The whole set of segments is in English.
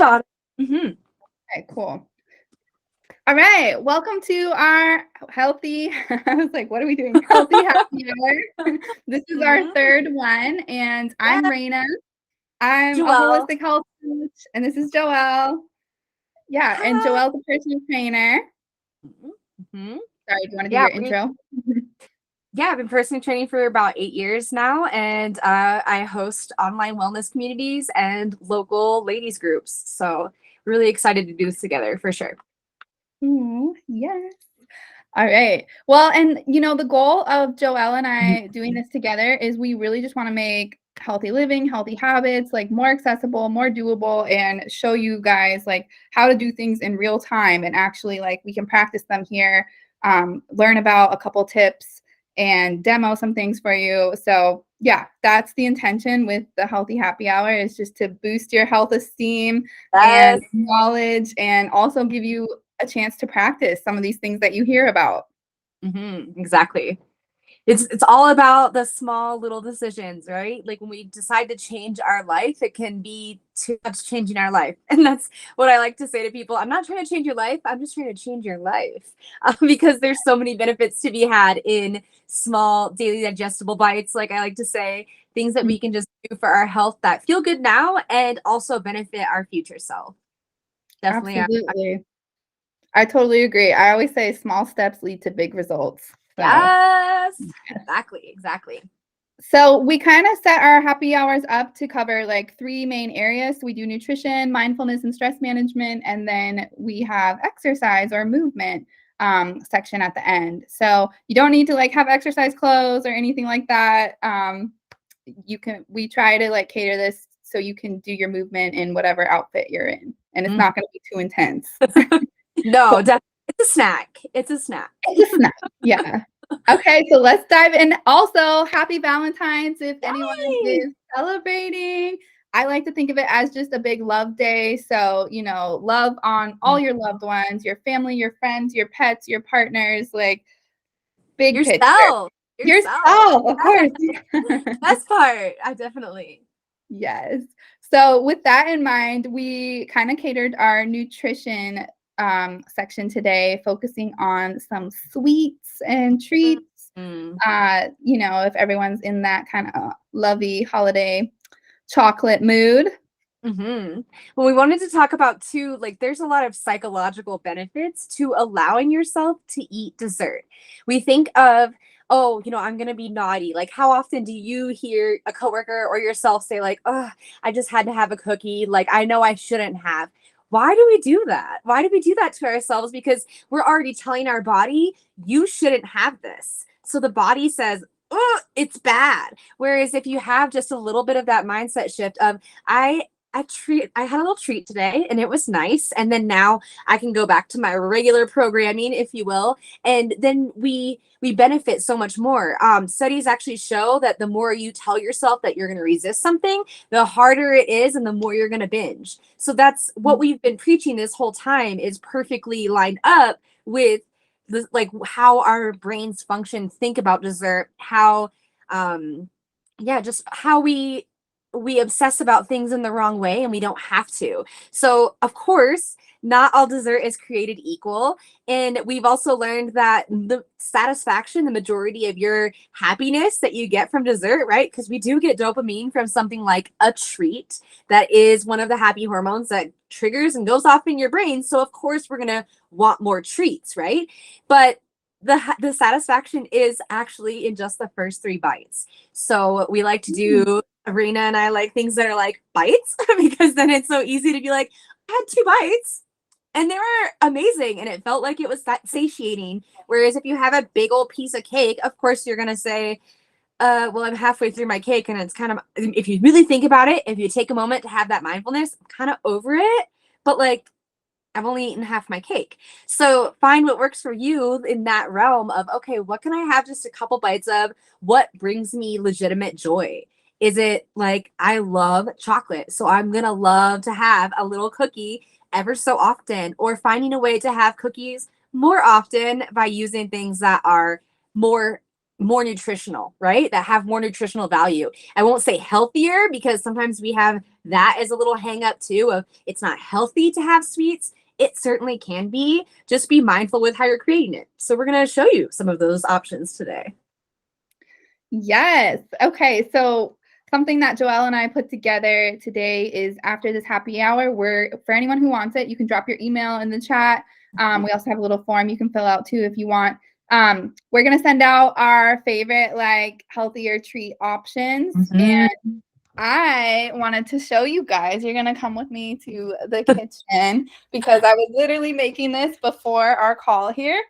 Got it. Mm-hmm. Okay, cool. All right, welcome to our healthy, I was like, what are we doing? Healthy happy hour. This is our third one, and I'm Raina. I'm a Joelle. holistic health coach, and this is Joelle. Yeah, and Joelle's a personal trainer. Mm-hmm. Sorry, do you want to do Yeah, your intro? yeah, I've been personally training for about 8 years now, and I host online wellness communities and local ladies groups. So really excited to do this together for sure. Yes. All right. Well, and the goal of Joelle and I doing this together is we really just want to make healthy living, healthy habits, like more accessible, more doable, and show you guys like how to do things in real time. And actually, like we can practice them here, learn about a couple tips and demo some things for you. So yeah, that's the intention with the healthy happy hour, is just to boost your health esteem and knowledge, and also give you a chance to practice some of these things that you hear about. Exactly. It's all about the small little decisions, right? Like when we decide to change our life, it can be too much changing our life. And that's what I like to say to people. I'm not trying to change your life. I'm just trying to change your life because there's so many benefits to be had in small daily digestible bites. Like I like to say, things that we can just do for our health that feel good now and also benefit our future self. Definitely. Absolutely. I totally agree. I always say small steps lead to big results. So. Yes, exactly. So we kind of set our happy hours up to cover like 3 main areas. We do nutrition, mindfulness, and stress management, and then we have exercise or movement section at the end. So you don't need to like have exercise clothes or anything like that. We try to like cater this so you can do your movement in whatever outfit you're in, and it's not going to be too intense. No, definitely. It's a snack. It's a snack. Yeah. Okay, so let's dive in. Also, happy Valentine's if anyone is celebrating. I like to think of it as just a big love day. So, love on all your loved ones, your family, your friends, your pets, your partners, like big Yourself. picture. Yourself, of course. Best part. I definitely. Yes. So with that in mind, we kind of catered our nutrition section today, focusing on some sweets and treats. If everyone's in that kind of lovey holiday chocolate mood. Well, we wanted to talk about too, like there's a lot of psychological benefits to allowing yourself to eat dessert. We think of, oh, I'm going to be naughty. Like how often do you hear a coworker or yourself say like, oh, I just had to have a cookie. Like I know I shouldn't have. Why do we do that? Why do we do that to ourselves? Because we're already telling our body, you shouldn't have this. So the body says, oh, it's bad. Whereas if you have just a little bit of that mindset shift of, I had a little treat today and it was nice. And then now I can go back to my regular programming, if you will. And then we benefit so much more. Studies actually show that the more you tell yourself that you're going to resist something, the harder it is and the more you're going to binge. So that's what we've been preaching this whole time, is perfectly lined up with this, like how our brains function, think about dessert, how, just how we obsess about things in the wrong way, and we don't have to. So of course, not all dessert is created equal. And we've also learned that the satisfaction, the majority of your happiness that you get from dessert, right? Because we do get dopamine from something like a treat. That is one of the happy hormones that triggers and goes off in your brain. So of course we're going to want more treats, right? But the satisfaction is actually in just the first 3 bites. So we like to do, Raina and I like things that are like bites because then it's so easy to be like, I had 2 bites and they were amazing and it felt like it was that satiating. Whereas if you have a big old piece of cake, of course you're going to say, well, I'm halfway through my cake and it's kind of, if you really think about it, if you take a moment to have that mindfulness, I'm kind of over it, but like, I've only eaten half my cake. So find what works for you in that realm of, okay, what can I have just a couple bites of? What brings me legitimate joy? Is it like, I love chocolate, so I'm going to love to have a little cookie ever so often, or finding a way to have cookies more often by using things that are more more nutritional, right? That have more nutritional value. I won't say healthier because sometimes we have that as a little hang up too of it's not healthy to have sweets. It certainly can be. Just be mindful with how you're creating it. So we're going to show you some of those options today. Yes. Okay. So something that Joelle and I put together today is after this happy hour, for anyone who wants it, you can drop your email in the chat. We also have a little form you can fill out too if you want. We're gonna send out our favorite like healthier treat options, and I wanted to show you guys. You're gonna come with me to the kitchen because I was literally making this before our call here.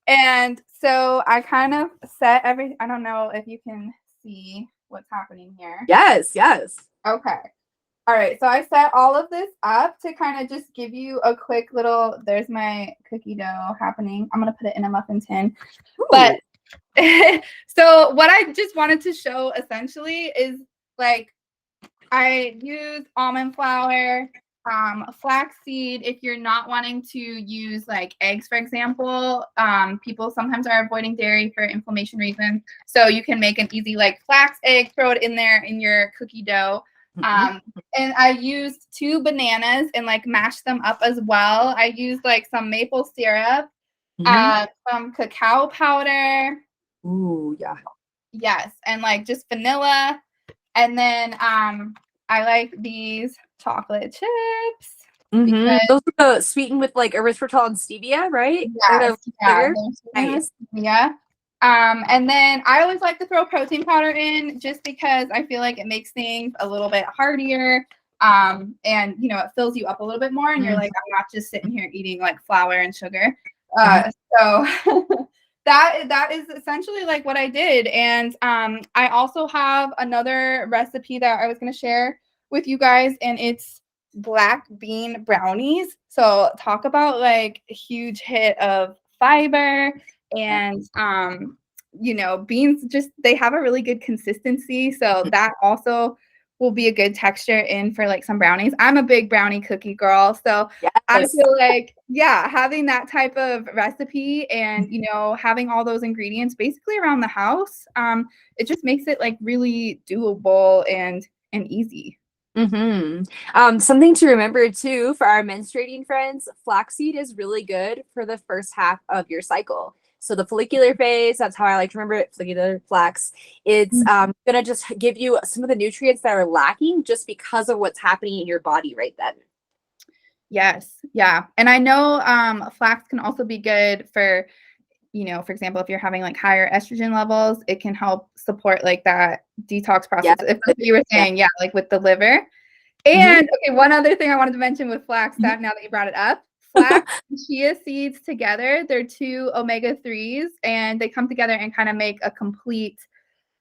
And so I kind of set I don't know if you can see what's happening here. Yes, yes. Okay. All right. So I set all of this up to kind of just give you a quick little, there's my cookie dough happening. I'm going to put it in a muffin tin. Ooh. But so what I just wanted to show essentially is like I use almond flour, flaxseed. If you're not wanting to use like eggs, for example, people sometimes are avoiding dairy for inflammation reasons. So you can make an easy like flax egg, throw it in there in your cookie dough. And I used 2 bananas and like mashed them up as well. I used like some maple syrup, some cacao powder. Ooh, yeah. Yes, and like just vanilla. And then I like these chocolate chips. Those are the sweetened with like erythritol and stevia, right? Yes, yeah. Nice. Yeah. And then I always like to throw protein powder in just because I feel like it makes things a little bit heartier. And you know, it fills you up a little bit more and you're like, I'm not just sitting here eating like flour and sugar. So that is essentially like what I did. And I also have another recipe that I was going to share with you guys, and it's black bean brownies. So talk about like a huge hit of fiber, and you know, beans just they have a really good consistency. So that also will be a good texture in for like some brownies. I'm a big brownie cookie girl, so Yes. I feel like, yeah, having that type of recipe and, you know, having all those ingredients basically around the house, it just makes it like really doable and easy. Something to remember too for our menstruating friends, flaxseed is really good for the first half of your cycle. So the follicular phase, that's how I like to remember it, follicular flax. It's gonna just give you some of the nutrients that are lacking just because of what's happening in your body right then. Yes, yeah. And I know flax can also be good for, you know, for example, if you're having like higher estrogen levels, it can help support like that detox process. If that's what you were saying, yeah, like with the liver. And okay, one other thing I wanted to mention with flax, that now that you brought it up, flax and chia seeds together, they're 2 omega-3s, and they come together and kind of make a complete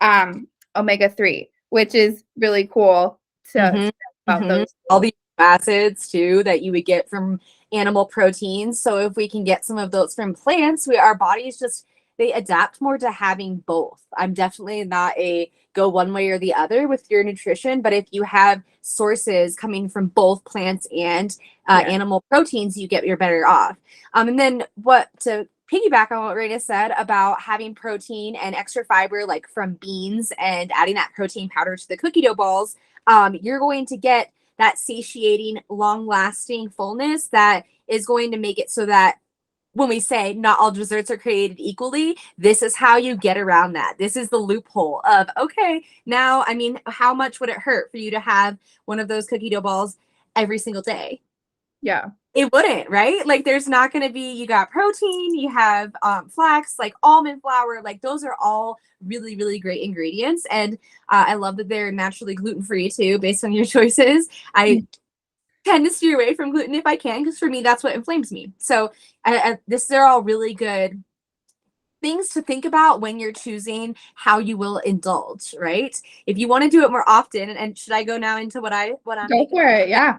omega-3, which is really cool to about those. All the acids too that you would get from animal proteins. So if we can get some of those from plants, our bodies just they adapt more to having both. I'm definitely not a go one way or the other with your nutrition, but if you have sources coming from both plants and animal proteins, you're better off. And then what to piggyback on what Raina said about having protein and extra fiber, like from beans and adding that protein powder to the cookie dough balls, you're going to get that satiating, long-lasting fullness that is going to make it so that when we say not all desserts are created equally, this is how you get around that. This is the loophole of, okay, now, I mean, how much would it hurt for you to have one of those cookie dough balls every single day? Yeah. It wouldn't, right? Like there's not going to be, you got protein, you have flax, like almond flour, like those are all really, really great ingredients. And I love that they're naturally gluten-free too, based on your choices. I tend to steer away from gluten if I can, because for me, that's what inflames me. So they're all really good things to think about when you're choosing how you will indulge, right? If you want to do it more often, and should I go now into what I'm go for it? Yeah.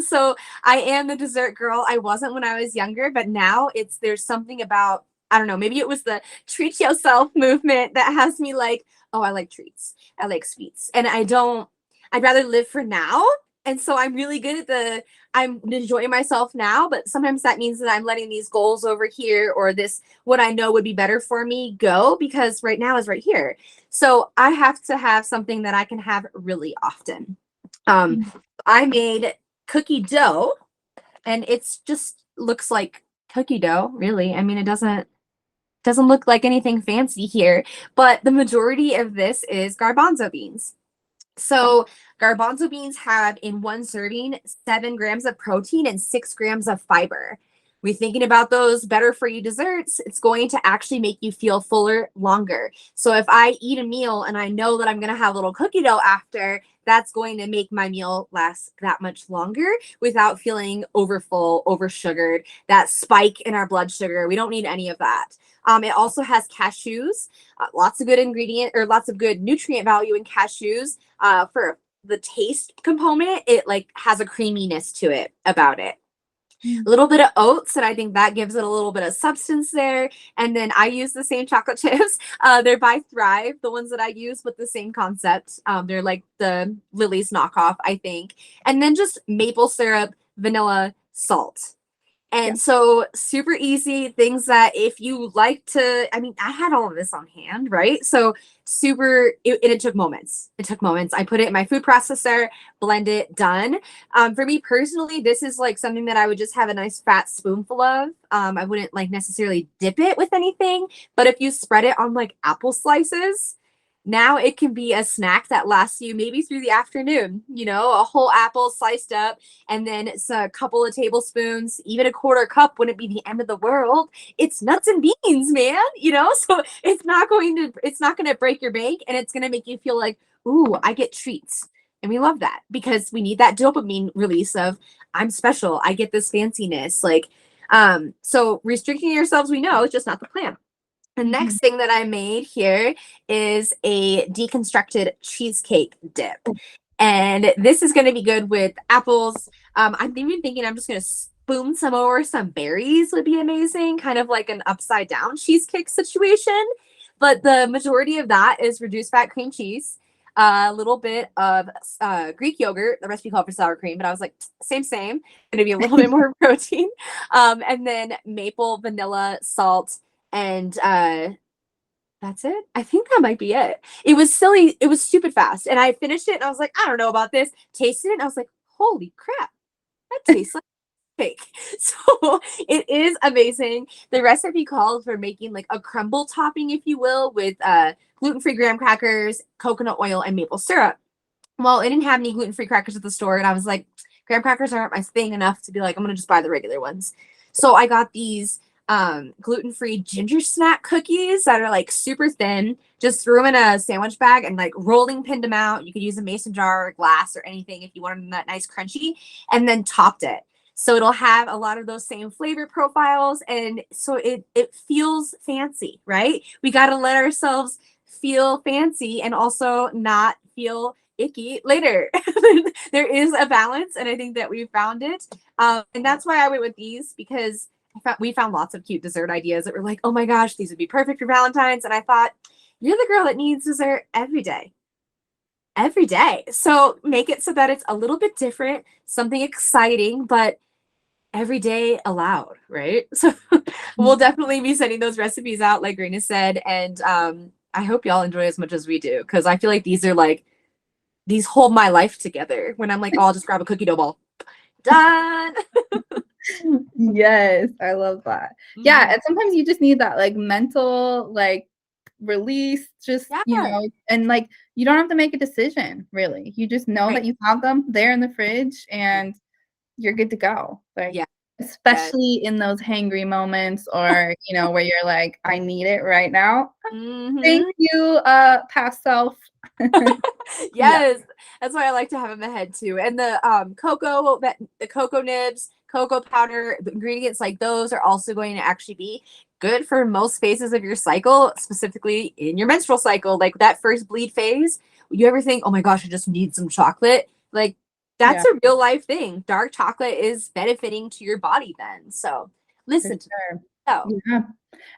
So I am the dessert girl. I wasn't when I was younger, but now there's something about, I don't know, maybe it was the treat yourself movement that has me like, oh, I like treats. I like sweets. And I'd rather live for now And so I'm really good at I'm enjoying myself now, but sometimes that means that I'm letting these goals over here or this, what I know would be better for me, go, because right now is right here. So I have to have something that I can have really often. Um, I made cookie dough, and it's just looks like cookie dough, really. I mean, it doesn't look like anything fancy here, but the majority of this is garbanzo beans. So garbanzo beans have in one serving 7 grams of protein and 6 grams of fiber. We thinking about those better for you desserts, it's going to actually make you feel fuller longer. So if I eat a meal and I know that I'm going to have a little cookie dough after, that's going to make my meal last that much longer without feeling overfull, over sugared, that spike in our blood sugar. We don't need any of that. It also has cashews, lots of good ingredient or lots of good nutrient value in cashews. For the taste component, it like has a creaminess to it about it. A little bit of oats, and I think that gives it a little bit of substance there. And then I use the same chocolate chips. They're by Thrive, the ones that I use, with the same concept. They're like the Lily's knockoff, I think. And then just maple syrup, vanilla, salt. Yeah. And so super easy things that if you like to, I mean, I had all of this on hand, right? So it took moments. It took moments. I put it in my food processor, blend it, done. For me personally, this is like something that I would just have a nice fat spoonful of. I wouldn't like necessarily dip it with anything, but if you spread it on like apple slices, now it can be a snack that lasts you maybe through the afternoon, a whole apple sliced up, and then it's a couple of tablespoons, even a quarter cup wouldn't be the end of the world. It's nuts and beans, man, so it's not going to break your bank, and it's going to make you feel like, ooh, I get treats. And we love that because we need that dopamine release of I'm special. I get this fanciness. So restricting yourselves, we know, is just not the plan. The next thing that I made here is a deconstructed cheesecake dip. And this is going to be good with apples. I'm even thinking I'm just going to spoon some over some berries would be amazing, kind of like an upside down cheesecake situation. But the majority of that is reduced fat cream cheese, a little bit of Greek yogurt. The recipe called for sour cream, but I was like, same, going to be a little bit more protein. And then maple, vanilla, salt, and that's it. I think that might be it. It was silly. It was stupid fast. And I finished it and I was like, I don't know about this. Tasted it and I was like, holy crap, that tastes like cake. So it is amazing. The recipe calls for making like a crumble topping, if you will, with gluten-free graham crackers, coconut oil, and maple syrup. Well, it didn't have any gluten-free crackers at the store, and I was like, graham crackers aren't my thing enough to be like, I'm gonna just buy the regular ones. So I got these gluten-free ginger snack cookies that are like super thin. Just threw them in a sandwich bag and like rolling pinned them out. You could use a mason jar or glass or anything if you wanted them that nice crunchy, and then topped it. So it'll have a lot of those same flavor profiles, and so it feels fancy, right? We got to let ourselves feel fancy and also not feel icky later. There is a balance, and I think that we found it. And that's why I went with these, because we found lots of cute dessert ideas that were like, oh my gosh, these would be perfect for Valentine's. And I thought, you're the girl that needs dessert every day. Every day. So make it so that it's a little bit different, something exciting, but every day allowed, right? So we'll definitely be sending those recipes out, like Raina said. And I hope y'all enjoy as much as we do, because I feel like these hold my life together when I'm like, oh, I'll just grab a cookie dough ball. Done. Yes, I love that. Yeah, and sometimes you just need that like mental like release, just and like you don't have to make a decision really. You just know that you have them there in the fridge and you're good to go. Like especially in those hangry moments, or where you're like, I need it right now. Thank you, past self. Yes, that's why I like to have them ahead too. And the cocoa nibs, cocoa powder, the ingredients like those are also going to actually be good for most phases of your cycle, specifically in your menstrual cycle. Like that first bleed phase, you ever think, oh my gosh, I just need some chocolate? Like that's a real life thing. Dark chocolate is benefiting to your body then. So listen to So, Yeah.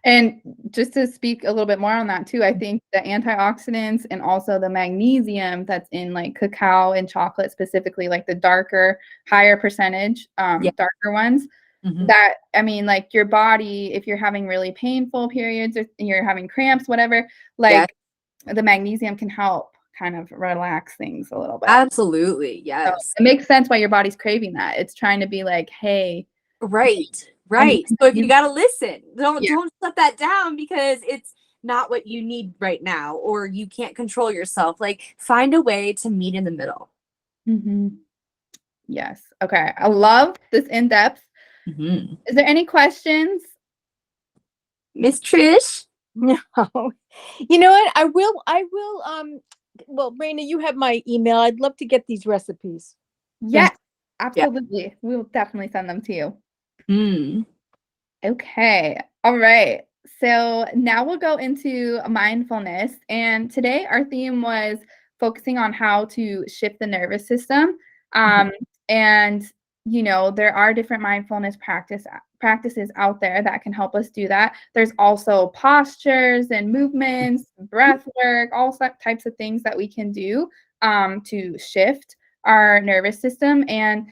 And just to speak a little bit more on that too, I think the antioxidants and also the magnesium that's in like cacao and chocolate specifically, like the darker, higher percentage, yeah. darker ones, Mhm. that I mean, like your body, if you're having really painful periods or you're having cramps, whatever, Yes, like the magnesium can help kind of relax things a little bit. absolutely. So Yes. it makes sense why your body's craving that. It's trying to be like, hey, Right. I need Right. So if you you. got to listen, don't Yeah. don't shut that down because it's not what you need right now or you can't control yourself. Like find a way to meet in the middle. Mhm. Yes. Okay. I love this in depth. Mhm. Is there any questions? Miss Trish? No. You know what? I will well, Raina, you have my email. I'd love to get these recipes. Yes. Yes, Yeah. absolutely. We will definitely send them to you. Mm. Okay. All right. So now we'll go into mindfulness. And today our theme was focusing on how to shift the nervous system. Mhm. Um, and there are different mindfulness practices out there that can help us do that. There's also postures and movements, breath work, types of things that we can do to shift our nervous system. And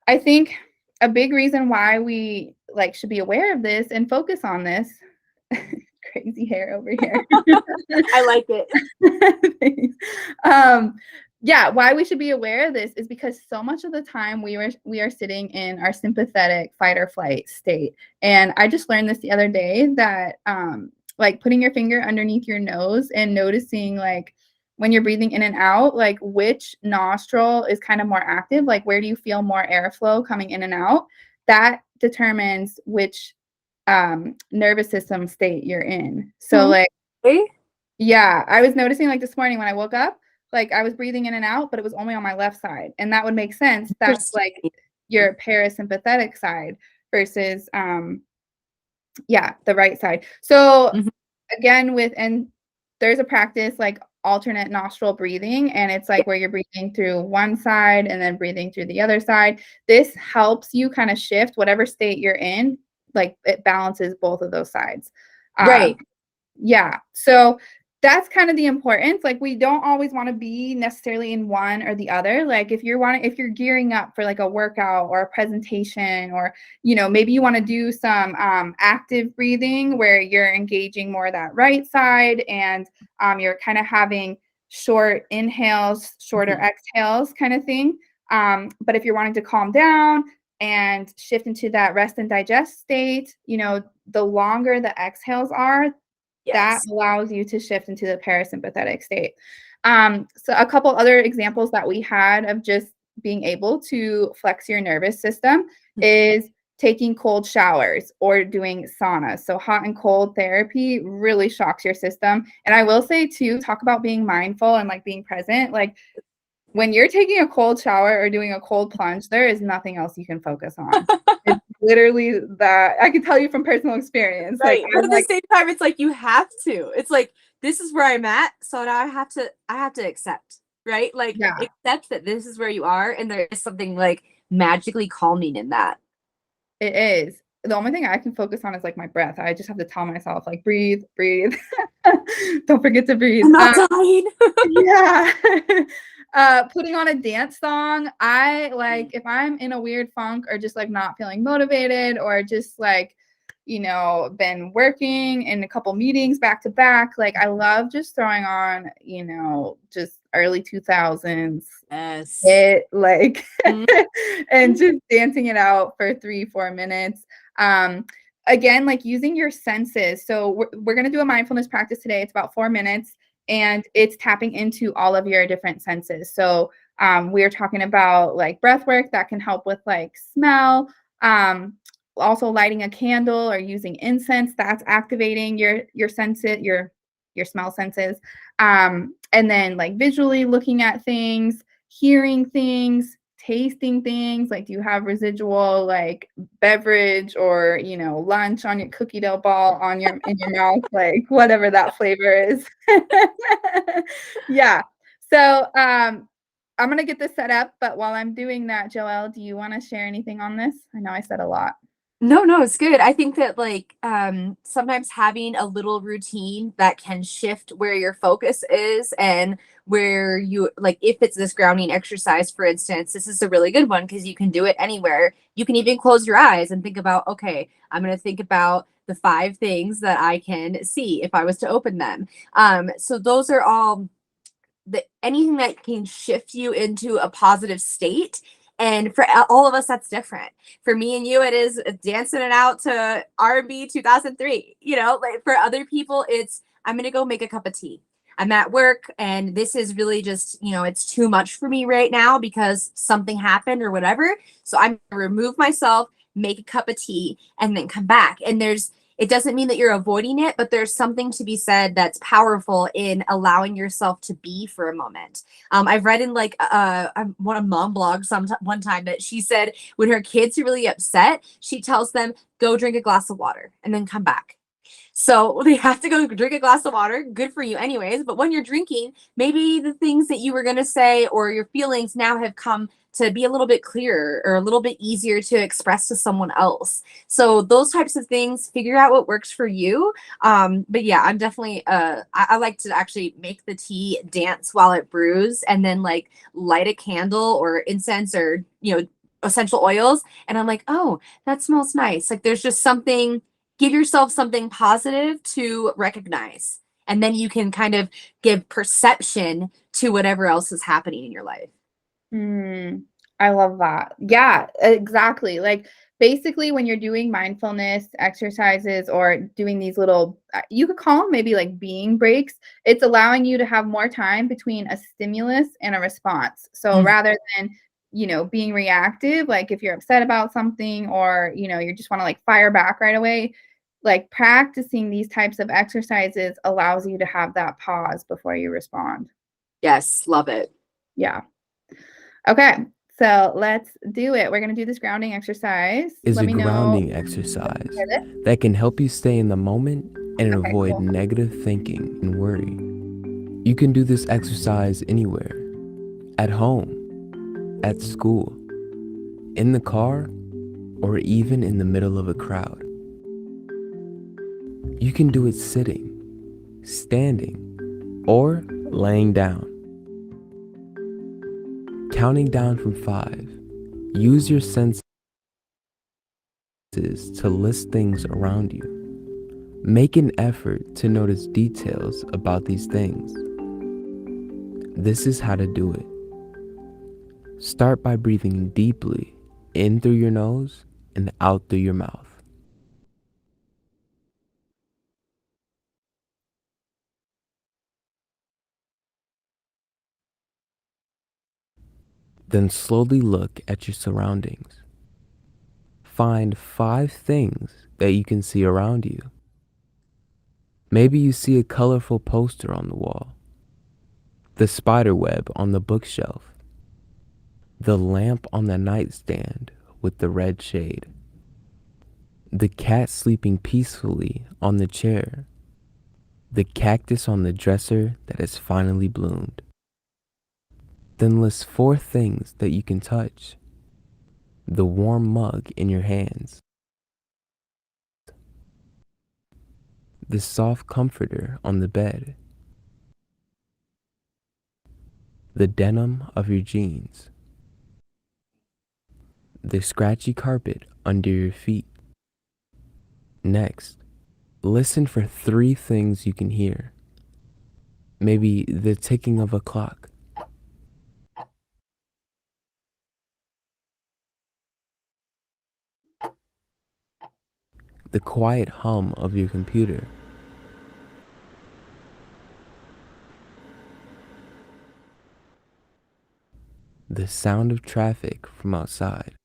I think a big reason why we like should be aware of this and focus on this crazy hair over here. I like it. Thanks. um yeah, why we should be aware of this is because so much of the time we are sitting in our sympathetic fight or flight state. And I just learned this the other day that like putting your finger underneath your nose and noticing like when you're breathing in and out, like which nostril is kind of more active, like where do you feel more airflow coming in and out, that determines which nervous system state you're in. So like, Okay. yeah, I was noticing like this morning when I woke up, like I was breathing in and out, but it was only on my left side. And that would make sense. That's Interesting. like your parasympathetic side versus yeah, the right side. So Mhm. again, and there's a practice like alternate nostril breathing, and it's Yeah. like where you're breathing through one side and then breathing through the other side. This helps you kind of shift whatever state you're in, like it balances both of those sides. Right. Yeah. So that's kind of the importance. Like we don't always want to be necessarily in one or the other. Like if you're gearing up for like a workout or a presentation, or maybe you want to do some active breathing where you're engaging more that right side, and you're kind of having short inhales, shorter Mhm. exhales kind of thing. But if you're wanting to calm down and shift into that rest and digest state, the longer the exhales are, that Yes. allows you to shift into the parasympathetic state. So a couple other examples that we had of just being able to flex your nervous system is taking cold showers or doing sauna. So hot and cold therapy really shocks your system. And I will say too, talk about being mindful and like being present. Like when you're taking a cold shower or doing a cold plunge, there is nothing else you can focus on. It's literally that. I can tell you from personal experience. Like Right. But I'm at the like, same time, it's like you have to. It's like this is where I'm at, so now I have to accept, right? Like yeah, accept that this is where you are and there is something like magically calming in that. it is. The only thing I can focus on is like my breath. I just have to tell myself like breathe, breathe. Don't forget to breathe. I'm not dying. Yeah. Putting on a dance song. I like if I'm in a weird funk or just like not feeling motivated or just like, been working in a couple meetings back to back. Like I love just throwing on, just early 2000s Yes. it like Mhm. and just dancing it out for 3-4 minutes. um Again, like using your senses. So we're going to do a mindfulness practice today. It's about 4 minutes, and it's tapping into all of your different senses. So we're talking about like breath work that can help with like smell, also lighting a candle or using incense, that's activating your senses, your smell senses. And then like visually looking at things, hearing things, tasting things. Like, do you have residual like beverage or lunch on your cookie dough ball on your in your mouth, like whatever that flavor is? Yeah. So I'm gonna get this set up, but while I'm doing that, Joelle, do you want to share anything on this? I know I said a lot. No, it's good. I think that like sometimes having a little routine that can shift where your focus is and where you like if it's this grounding exercise, for instance, this is a really good one because you can do it anywhere. You can even close your eyes and think about, okay, I'm gonna think about the 5 things that I can see if I was to open them. So those are all anything that can shift you into a positive state. And for all of us, that's different. For me and you, it is dancing it out to R&B 2003. You know, like for other people, it's I'm gonna go make a cup of tea. I'm at work, and this is really just it's too much for me right now because something happened or whatever. So I'm gonna remove myself, make a cup of tea, and then come back. And it doesn't mean that you're avoiding it, but there's something to be said that's powerful in allowing yourself to be for a moment. I've read in like one of mom blogs one time that she said when her kids are really upset, she tells them go drink a glass of water and then come back. So they have to go drink a glass of water. Good for you, anyways. But when you're drinking, maybe the things that you were going to say or your feelings now have come to be a little bit clearer or a little bit easier to express to someone else. So those types of things, figure out what works for you. But yeah, I'm definitely I like to actually make the tea dance while it brews and then like light a candle or incense or essential oils. And I'm like, oh, that smells nice. Like there's just something, give yourself something positive to recognize. And then you can kind of give perception to whatever else is happening in your life. I love that. Yeah, exactly. Like basically when you're doing mindfulness exercises or doing these little you could call them maybe like being breaks, it's allowing you to have more time between a stimulus and a response. So rather than, being reactive, like if you're upset about something or, you just want to like fire back right away, like practicing these types of exercises allows you to have that pause before you respond. Yes, love it. Yeah. Okay, so let's do it. We're gonna do this grounding exercise. Is Let a me know. grounding exercise that can help you stay in the moment and Okay, avoid cool. negative thinking and worry. You can do this exercise anywhere, at home, at school, in the car, or even in the middle of a crowd. You can do it sitting, standing, or laying down. Counting down from 5, use your senses to list things around you. Make an effort to notice details about these things. This is how to do it. Start by breathing deeply in through your nose and out through your mouth. Then slowly look at your surroundings. Find 5 things that you can see around you. Maybe you see a colorful poster on the wall, the spider web on the bookshelf, the lamp on the nightstand with the red shade, the cat sleeping peacefully on the chair, the cactus on the dresser that has finally bloomed. Then list 4 things that you can touch. The warm mug in your hands, the soft comforter on the bed, the denim of your jeans, the scratchy carpet under your feet. Next, listen for 3 things you can hear. Maybe the ticking of a clock, the quiet hum of your computer, the sound of traffic from outside.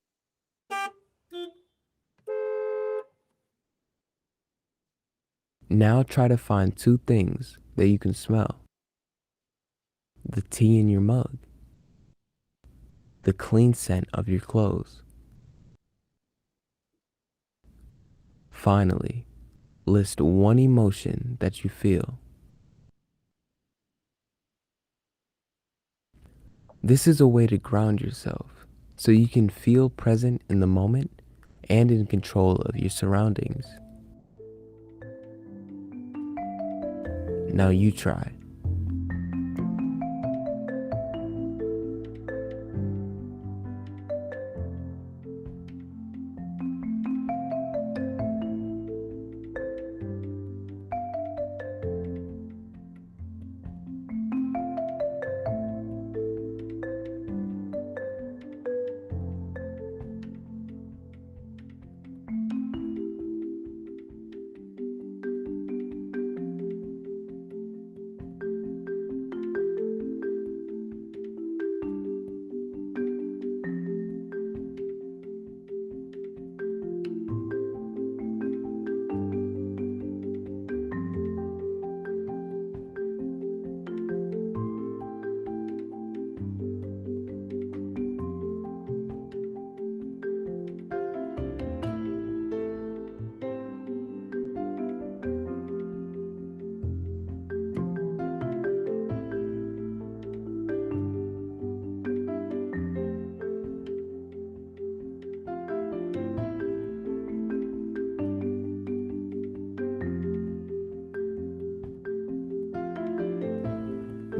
Now try to find 2 things that you can smell. The tea in your mug, the clean scent of your clothes. Finally, list 1 emotion that you feel. This is a way to ground yourself so you can feel present in the moment and in control of your surroundings. Now you try.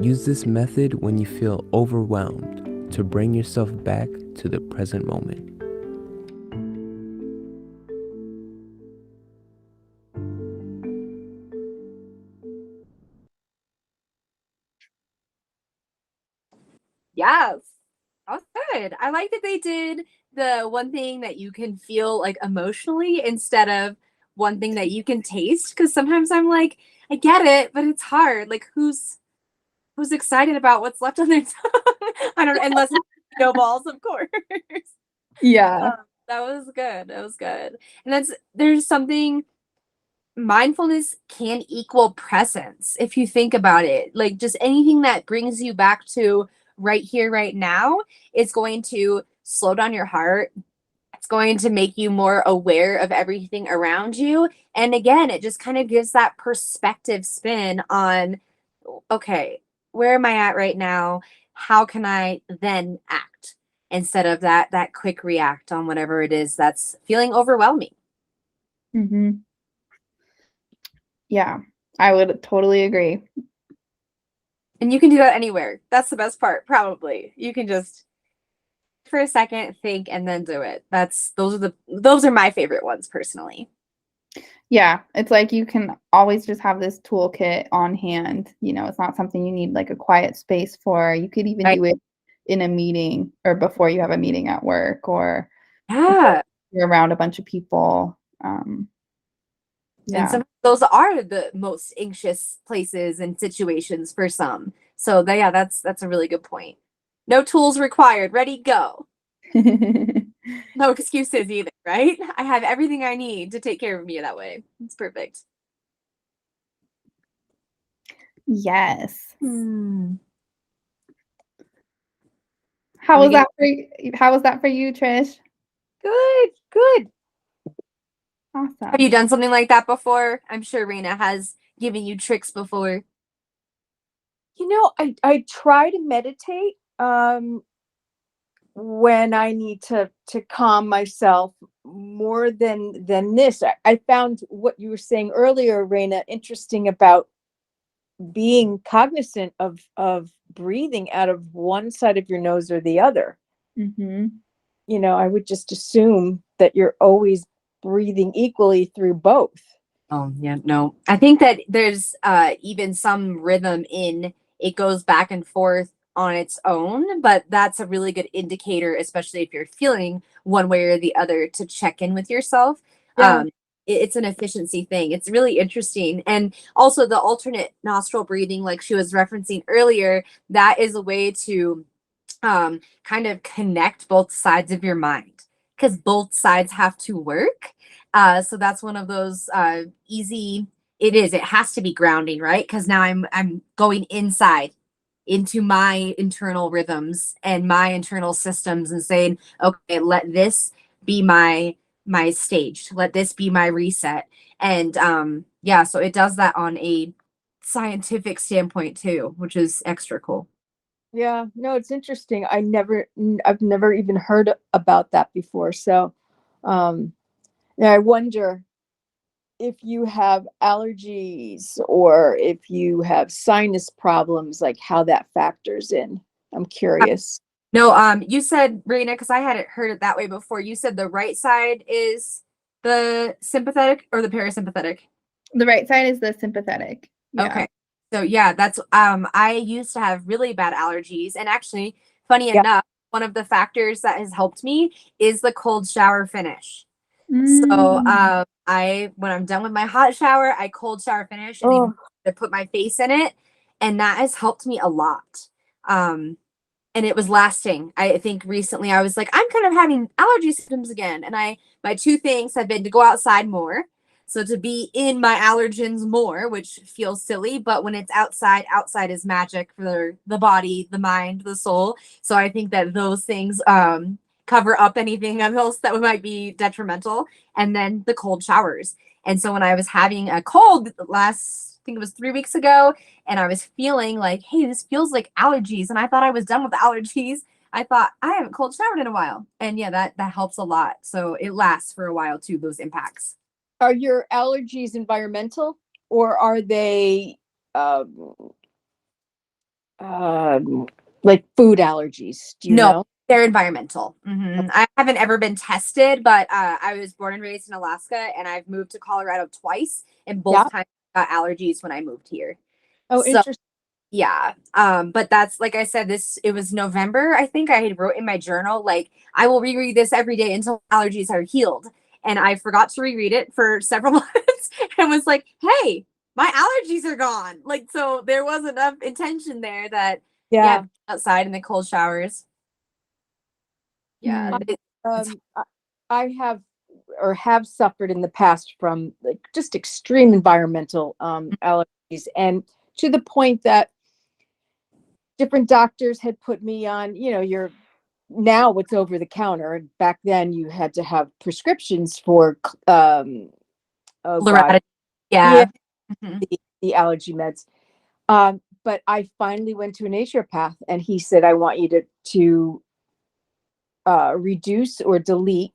Use this method when you feel overwhelmed to bring yourself back to the present moment. Yes. That was good. I like that they did the one thing that you can feel like emotionally instead of one thing that you can taste. Because sometimes I'm like, I get it, but it's hard. Like who's excited about what's left on their tongue? I don't unless it's snowballs, of course. Yeah. That was good. That was good. And there's something mindfulness can equal presence if you think about it. Like just anything that brings you back to right here, right now, is going to slow down your heart. It's going to make you more aware of everything around you. And again, it just kind of gives that perspective spin on, okay, where am I at right now? How can I then act instead of that quick react on whatever it is that's feeling overwhelming? Mm-hmm. Yeah, I would totally agree. And you can do that anywhere. That's the best part, probably. You can just for a second think and then do it. Those are my favorite ones personally. Yeah, it's like you can always just have this toolkit on hand. You know, it's not something you need like a quiet space for. You could even Right. do it in a meeting or before you have a meeting at work or Yeah. you're around a bunch of people. And Yeah. some those are the most anxious places and situations for some. So yeah, that's a really good point. No tools required. Ready, go. No excuses either, right? I have everything I need to take care of me that way. It's perfect. Yes. Hmm. How Are we was that for you? How was that for you, Trish? Good. Have Awesome. you done something like that before? I'm sure Raina has given you tricks before. You know, I try to meditate when I need to calm myself more than this. I found what you were saying earlier, Raina, interesting about being cognizant of breathing out of one side of your nose or the other. Mm-hmm. You know, I would just assume that you're always breathing equally through both. Oh, yeah, no. I think that there's even some rhythm in it goes back and forth on its own, but that's a really good indicator, especially if you're feeling one way or the other, to check in with yourself. Yeah. It's an efficiency thing. It's really interesting. And also the alternate nostril breathing, like she was referencing earlier, that is a way to kind of connect both sides of your mind because both sides have to work. So that's one of those easy. It has to be grounding, right? Because now I'm going inside into my internal rhythms and my internal systems and saying, okay, let this be my stage. Let this be my reset. And yeah, so it does that on a scientific standpoint too, which is extra cool. Yeah, no, it's interesting. I've never even heard about that before. So, I wonder if you have allergies or if you have sinus problems, like how that factors in. I'm curious. No, you said, Raina, because I hadn't heard it that way before. You said the right side is the sympathetic or the parasympathetic? The right side is the sympathetic. Yeah. Okay. So yeah, that's I used to have really bad allergies, and actually, funny Yeah. enough, one of the factors that has helped me is the cold shower finish. So Mm. I when I'm done with my hot shower, I cold shower finish and even Oh, to put my face in it, and that has helped me a lot. And it was lasting. I think recently I was like, I'm kind of having allergy symptoms again. And my two things have been to go outside more. So to be in my allergens more, which feels silly, but when it's outside, outside is magic for the body, the mind, the soul. So I think that those things cover up anything else that might be detrimental. And then the cold showers. And so when I was having a cold I think it was 3 weeks ago, and I was feeling like, hey, this feels like allergies. And I thought I was done with allergies. I thought I haven't cold showered in a while. And yeah, that helps a lot. So it lasts for a while too, those impacts. are your allergies environmental or are they um, um, like food allergies? Do you No, know? they're environmental. I haven't ever been tested, but I was born and raised in Alaska, and I've moved to Colorado twice, and Yeah. both times I got allergies when I moved here. Oh, So interesting. yeah. But that's like I said, it was November. I think I had wrote in my journal, like, I will reread this every day until allergies are healed. And I forgot to reread it for several months and was like, hey, my allergies are gone. Like, so there was enough intention there that, yeah, Yeah. outside in the cold showers. Yeah. Mm. It's I have or have suffered in the past from like just extreme environmental allergies, and to the point that different doctors had put me on, your now it's over the counter. Back then you had to have prescriptions for oh god, Loretta. yeah, Yeah. Mhm. the allergy meds. But I finally went to a naturopath and he said, I want you to reduce or delete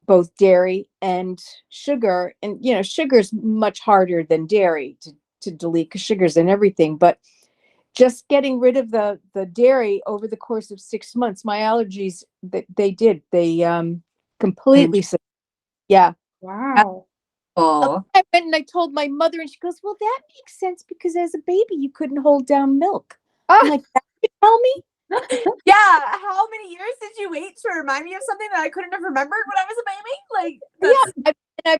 both dairy and sugar. And sugar is much harder than dairy to delete because sugar's in everything. But just getting rid of the dairy over the course of 6 months, my allergies they completely yeah. Wow. Oh. I went and I told my mother, and she goes, well, that makes sense because as a baby you couldn't hold down milk. I'm Ah. like, that you tell me? Yeah. How many years did you wait to remind me of something that I couldn't have remembered when I was a baby? Like, that's Yeah, I've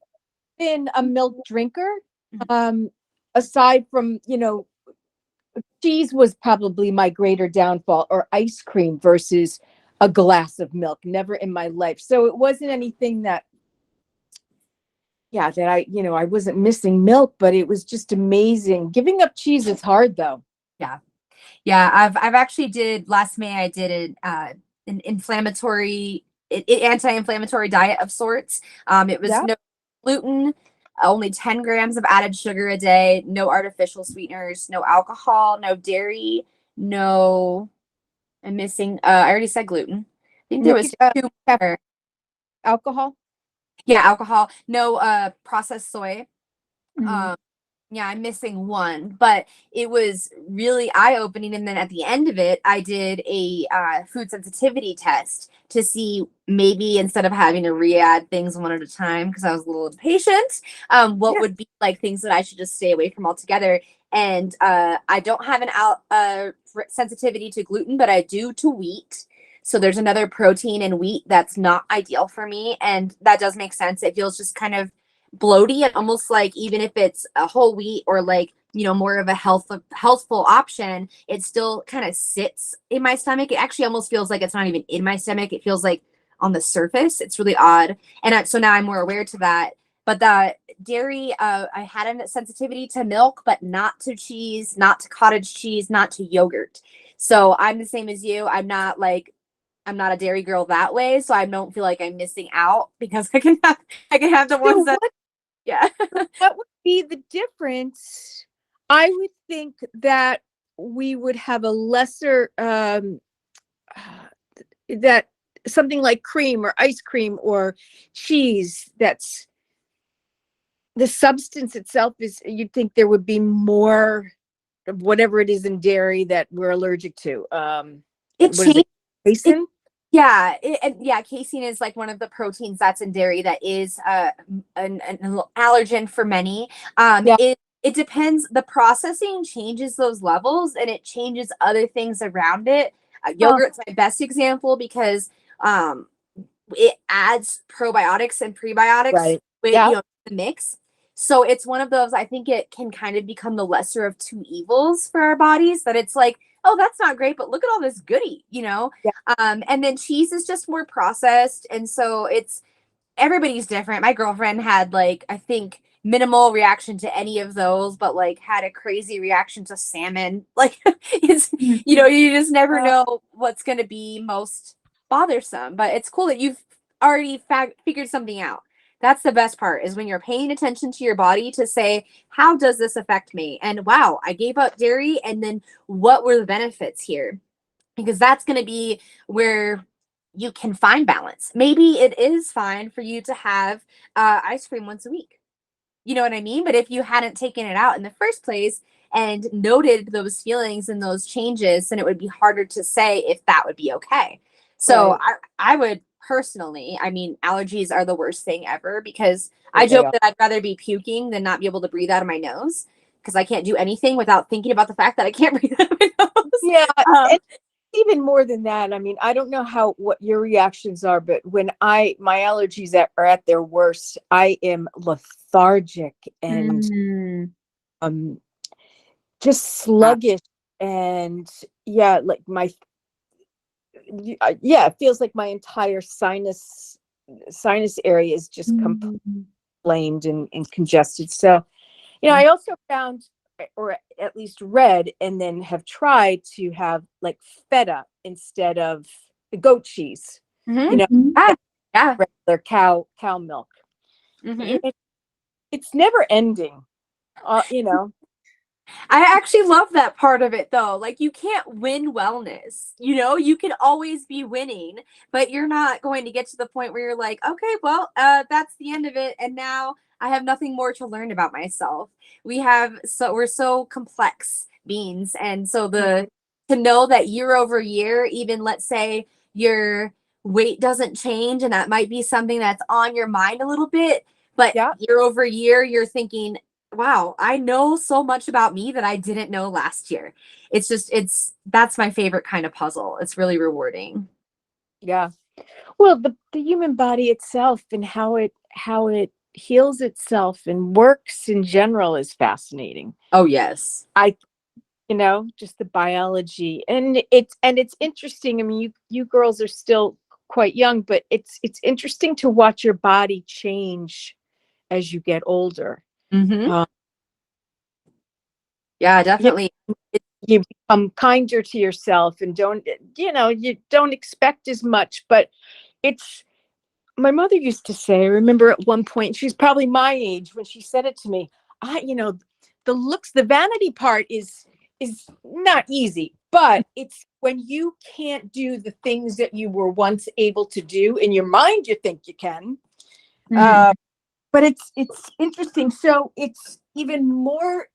been a milk drinker. Mhm. um Aside from cheese was probably my greater downfall, or ice cream versus a glass of milk. Never in my life. So it wasn't anything that, yeah, that I wasn't missing milk, but it was just amazing. Giving up cheese is hard though. yeah. Yeah, I've actually did last May. I did an anti-inflammatory diet of sorts. It was Yeah. no gluten, only 10 grams of added sugar a day, no artificial sweeteners, no alcohol, no dairy, no. I'm missing. I already said gluten. I think there No, was two more. alcohol. Yeah, alcohol. No processed soy. Mm. Um, Yeah, I'm missing one, but it was really eye-opening. And then at the end of it, I did a food sensitivity test to see maybe instead of having to re-add things one at a time because I was a little impatient, what Yeah. would be like things that I should just stay away from altogether. And I don't have an sensitivity to gluten, but I do to wheat. So there's another protein in wheat that's not ideal for me, and that does make sense. It feels just kind of bloaty and almost like even if it's a whole wheat or like more of a healthful option, it still kind of sits in my stomach. It actually almost feels like it's not even in my stomach. It feels like on the surface. It's really odd, and so now I'm more aware to that. But the dairy, I had a sensitivity to milk, but not to cheese, not to cottage cheese, not to yogurt. So I'm the same as you. I'm not a dairy girl that way, so I don't feel like I'm missing out because I can have the So ones that yeah. what would be the difference? I would think that we would have a lesser that something like cream or ice cream or cheese, that's the substance itself is, you'd think there would be more of whatever it is in dairy that we're allergic to. It What is it? Casein? Yeah, yeah, casein is like one of the proteins that's in dairy that is an allergen for many. Yeah. It depends. The processing changes those levels, and it changes other things around it. Yogurt's my best example because it adds probiotics and prebiotics Right. with Yeah. the mix. So it's one of those, I think it can kind of become the lesser of two evils for our bodies, that it's like, oh, that's not great, but look at all this goodie, Yeah. And then cheese is just more processed. And so it's, everybody's different. My girlfriend had like, I think, minimal reaction to any of those, but like had a crazy reaction to salmon. Like it's, you just never know what's going to be most bothersome, but it's cool that you've already figured something out. That's the best part, is when you're paying attention to your body to say, how does this affect me? And wow, I gave up dairy. And then what were the benefits here? Because that's going to be where you can find balance. Maybe it is fine for you to have ice cream once a week. You know what I mean? But if you hadn't taken it out in the first place and noted those feelings and those changes, then it would be harder to say if that would be okay. So Right. I would personally, I mean, allergies are the worst thing ever, because Yeah, I they joke are. that I'd rather be puking than not be able to breathe out of my nose, because I can't do anything without thinking about the fact that I can't breathe out of my nose. Yeah. Um, And even more than that, I mean, I don't know what your reactions are, but when my allergies are at their worst, I am lethargic and Mm. um just sluggish, and yeah, like yeah, it feels like my entire sinus area is just inflamed and congested. So, I also found, or at least read, and then have tried to have like feta instead of the goat cheese, Mhm. Yeah. Yeah. regular cow milk. Mhm. It's never ending. I actually love that part of it though. Like, you can't win wellness. You can always be winning, but you're not going to get to the point where you're like, okay, well, that's the end of it. And now I have nothing more to learn about myself. We're so complex beings. And so to know that year over year, even let's say your weight doesn't change, and that might be something that's on your mind a little bit, but Yeah. year over year, you're thinking, wow, I know so much about me that I didn't know last year. That's my favorite kind of puzzle. It's really rewarding. Yeah. Well, the human body itself and how it heals itself and works in general is fascinating. Oh, yes. Just the biology, and it's interesting. I mean, you girls are still quite young, but it's interesting to watch your body change as you get older. Mm-hmm. Uh, Yeah, you, definitely. you become kinder to yourself and you don't expect as much, but it's my mother used to say, I remember at one point, she's probably my age when she said it to me, the vanity part is not easy, but it's when you can't do the things that you were once able to do in your mind, you think you can. But it's interesting. So it's even more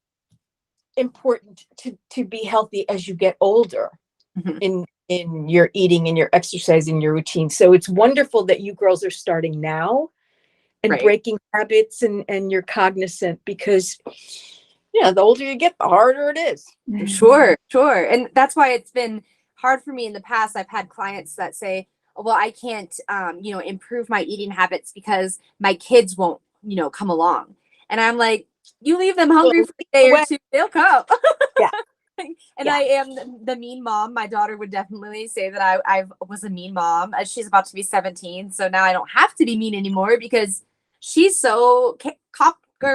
important to be healthy as you get older. Mhm. In your eating and your exercise and your routine. So it's wonderful that you girls are starting now and Right. breaking habits, and you're cognizant, because the older you get, the harder it is. Sure. And that's why it's been hard for me in the past. I've had clients that say, well, I can't, improve my eating habits because my kids won't, come along. And I'm like, you leave them hungry Well, for a day or away. two, they'll come. Yeah. And Yeah. I am the mean mom. My daughter would definitely say that I was a mean mom. She's about to be 17, so now I don't have to be mean anymore because she's so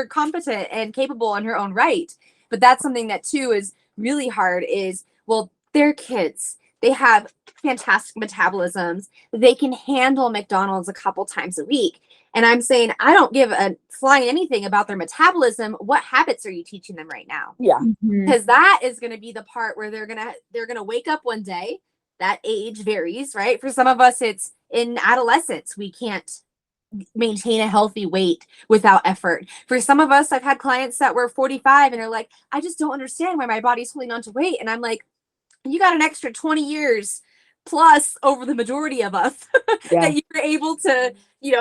competent and capable in her own right. But that's something that too is really hard. Is, well, they're kids. They have fantastic metabolisms. They can handle McDonald's a couple times a week. And I'm saying, I don't give a flying anything about their metabolism. What habits are you teaching them right now? Yeah. Because that is going to be the part where they're gonna wake up one day that age varies, right? For some of us, it's in adolescence. We can't maintain a healthy weight without effort. For some of us, I've had clients that were 45 and are like, I just don't understand why my body's holding on to weight. And I'm like, you got an extra 20 years plus over the majority of us Yeah. that you were able to,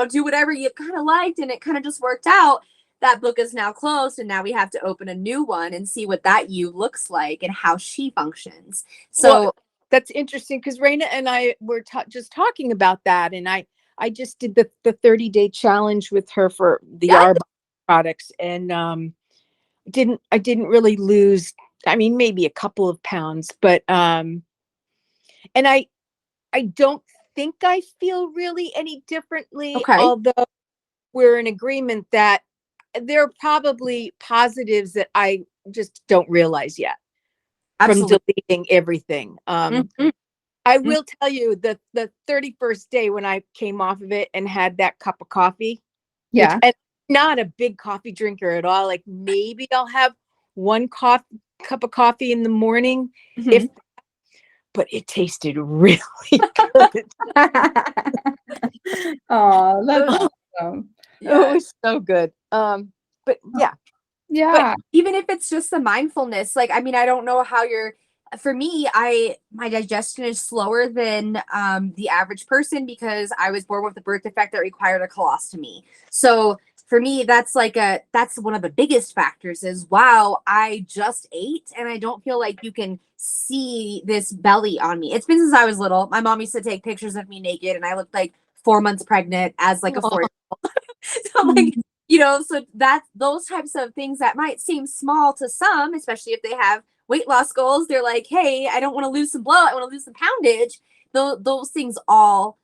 do whatever you kind of liked, and it kind of just worked out. That book is now closed, and now we have to open a new one and see what that you looks like and how she functions. So Well, that's interesting because Raina and I were just talking about that, and I just did the 30-day challenge with her for the Yeah. R products, and I didn't really lose. I mean, maybe a couple of pounds, but and I don't think I feel really any differently, Okay. although we're in agreement that there are probably positives that I just don't realize yet from Absolutely. deleting everything. Mhm. I will tell you that the 31st day when I came off of it and had that cup of coffee, which Yeah. I'm not a big coffee drinker at all. Like maybe I'll have one cup of coffee in the morning, if Mhm. but it tasted really good. Oh, that's Oh, awesome. it was so good. But yeah, Yeah. Even if it's just the mindfulness, like, I mean, I don't know how for me, my digestion is slower than the average person because I was born with a birth defect that required a colostomy. So for me, that's one of the biggest factors is, wow, I just ate and I don't feel like you can see this belly on me. It's been since I was little. My mom used to take pictures of me naked and I looked like 4 months pregnant as like a Aw. 4-year-old. So like, so that those types of things that might seem small to some, especially if they have weight loss goals, they're like, hey, I don't want to lose some bloat, I want to lose some poundage. Those things all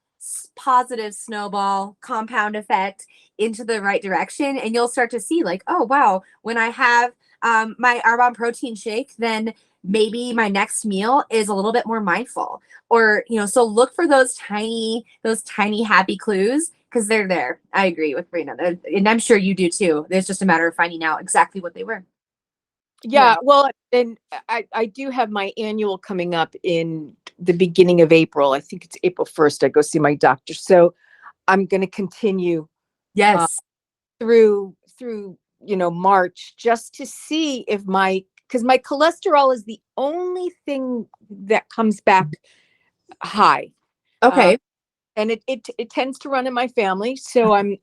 positive snowball compound effect into the right direction, and you'll start to see like, oh wow, when I have my Arbonne protein shake, then maybe my next meal is a little bit more mindful, or so look for those tiny happy clues because they're there. I agree with Raina, and I'm sure you do too. It's just a matter of finding out exactly what they were. yeah. Well, and I do have my annual coming up in the beginning of April. I think it's April 1st. I go see my doctor, so I'm going to continue Yes. through March just to see if because my cholesterol is the only thing that comes back high. Okay. And it tends to run in my family, so I'm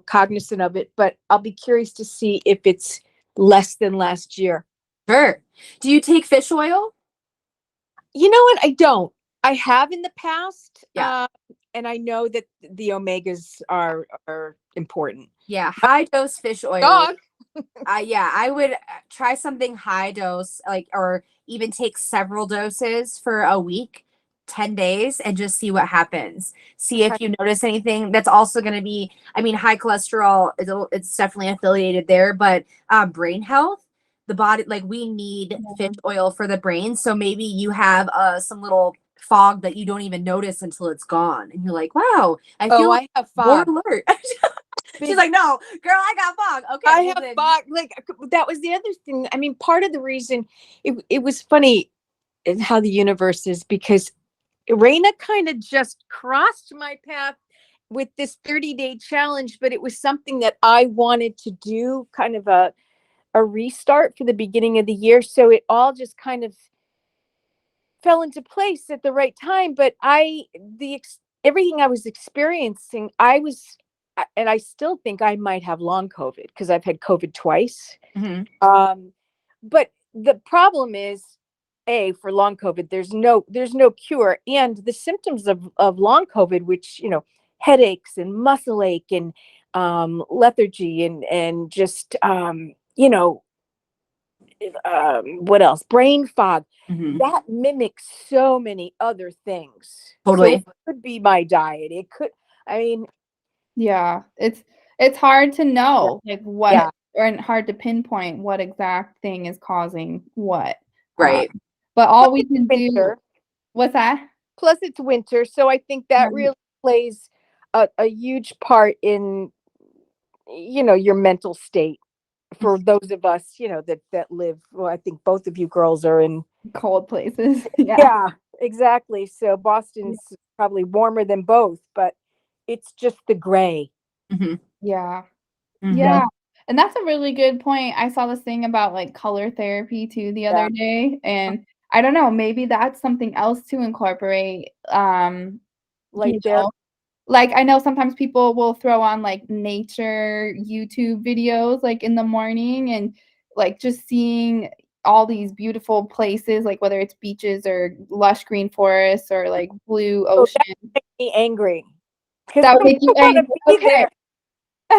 cognizant of it, but I'll be curious to see if it's less than last year. Sure. Do you take fish oil? You know what? I don't. I have in the past. Yeah. And I know that the omegas are important. Yeah. High dose fish oil. Dog. Yeah, I would try something high dose, like, or even take several doses for a week, 10 days, and just see what happens. See if Okay. you notice anything. That's also going to be, I mean, high cholesterol, it's definitely affiliated there, but brain health, the body, like, we need fish oil for the brain. So maybe you have some little fog that you don't even notice until it's gone. And you're like, wow, I feel I have more fog. alert. She's like, no, girl, I got fog. Okay. I well have then- fog. Like that was the other thing. I mean, part of the reason it was funny in how the universe is, because Raina kind of just crossed my path with this 30-day challenge, but it was something that I wanted to do, kind of a restart for the beginning of the year. So it all just kind of fell into place at the right time. But everything I was experiencing, and I still think I might have long COVID because I've had COVID twice. Mhm. But the problem is, for long COVID, there's no cure, and the symptoms of long COVID, which headaches and muscle ache and lethargy and just what else? Brain fog. Mhm. That mimics so many other things. Totally. So it could be my diet. It could. I mean, Yeah, it's hard to know like what Yeah. and hard to pinpoint what exact thing is causing what. Right. But all we can do. winter. What's that? Plus, it's winter, so I think that really plays a huge part in your mental state for those of us that live. Well, I think both of you girls are in Cold places. Yeah. Yeah, exactly. So Boston's probably warmer than both, but it's just the gray. Mhm. Yeah. Mhm. Yeah. And that's a really good point. I saw this thing about like color therapy too the other day. And I don't know, maybe that's something else to incorporate. Like You there. know, like I know sometimes people will throw on like nature YouTube videos like in the morning and like just seeing all these beautiful places, like whether it's beaches or lush green forests or like blue Oh, that ocean. makes me angry because That I would make you want angry. to be Okay. there.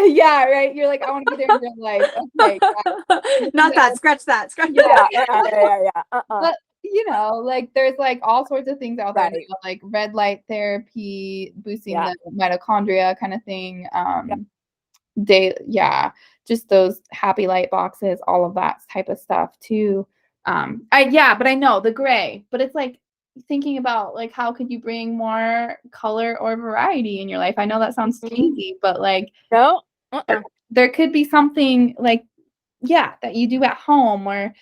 Yeah, right. You're like, I want to be there in real life. Okay. Not that. Scratch that. Scratch Yeah. that. Yeah. But like there's like all sorts of things out there Right. now, like red light therapy, boosting Yeah. the mitochondria kind of thing. Yeah. Just those happy light boxes, all of that type of stuff too. But I know the gray, but it's like thinking about like how could you bring more color or variety in your life? I know that sounds Mhm. cheesy, but like No. there could be something like that you do at home or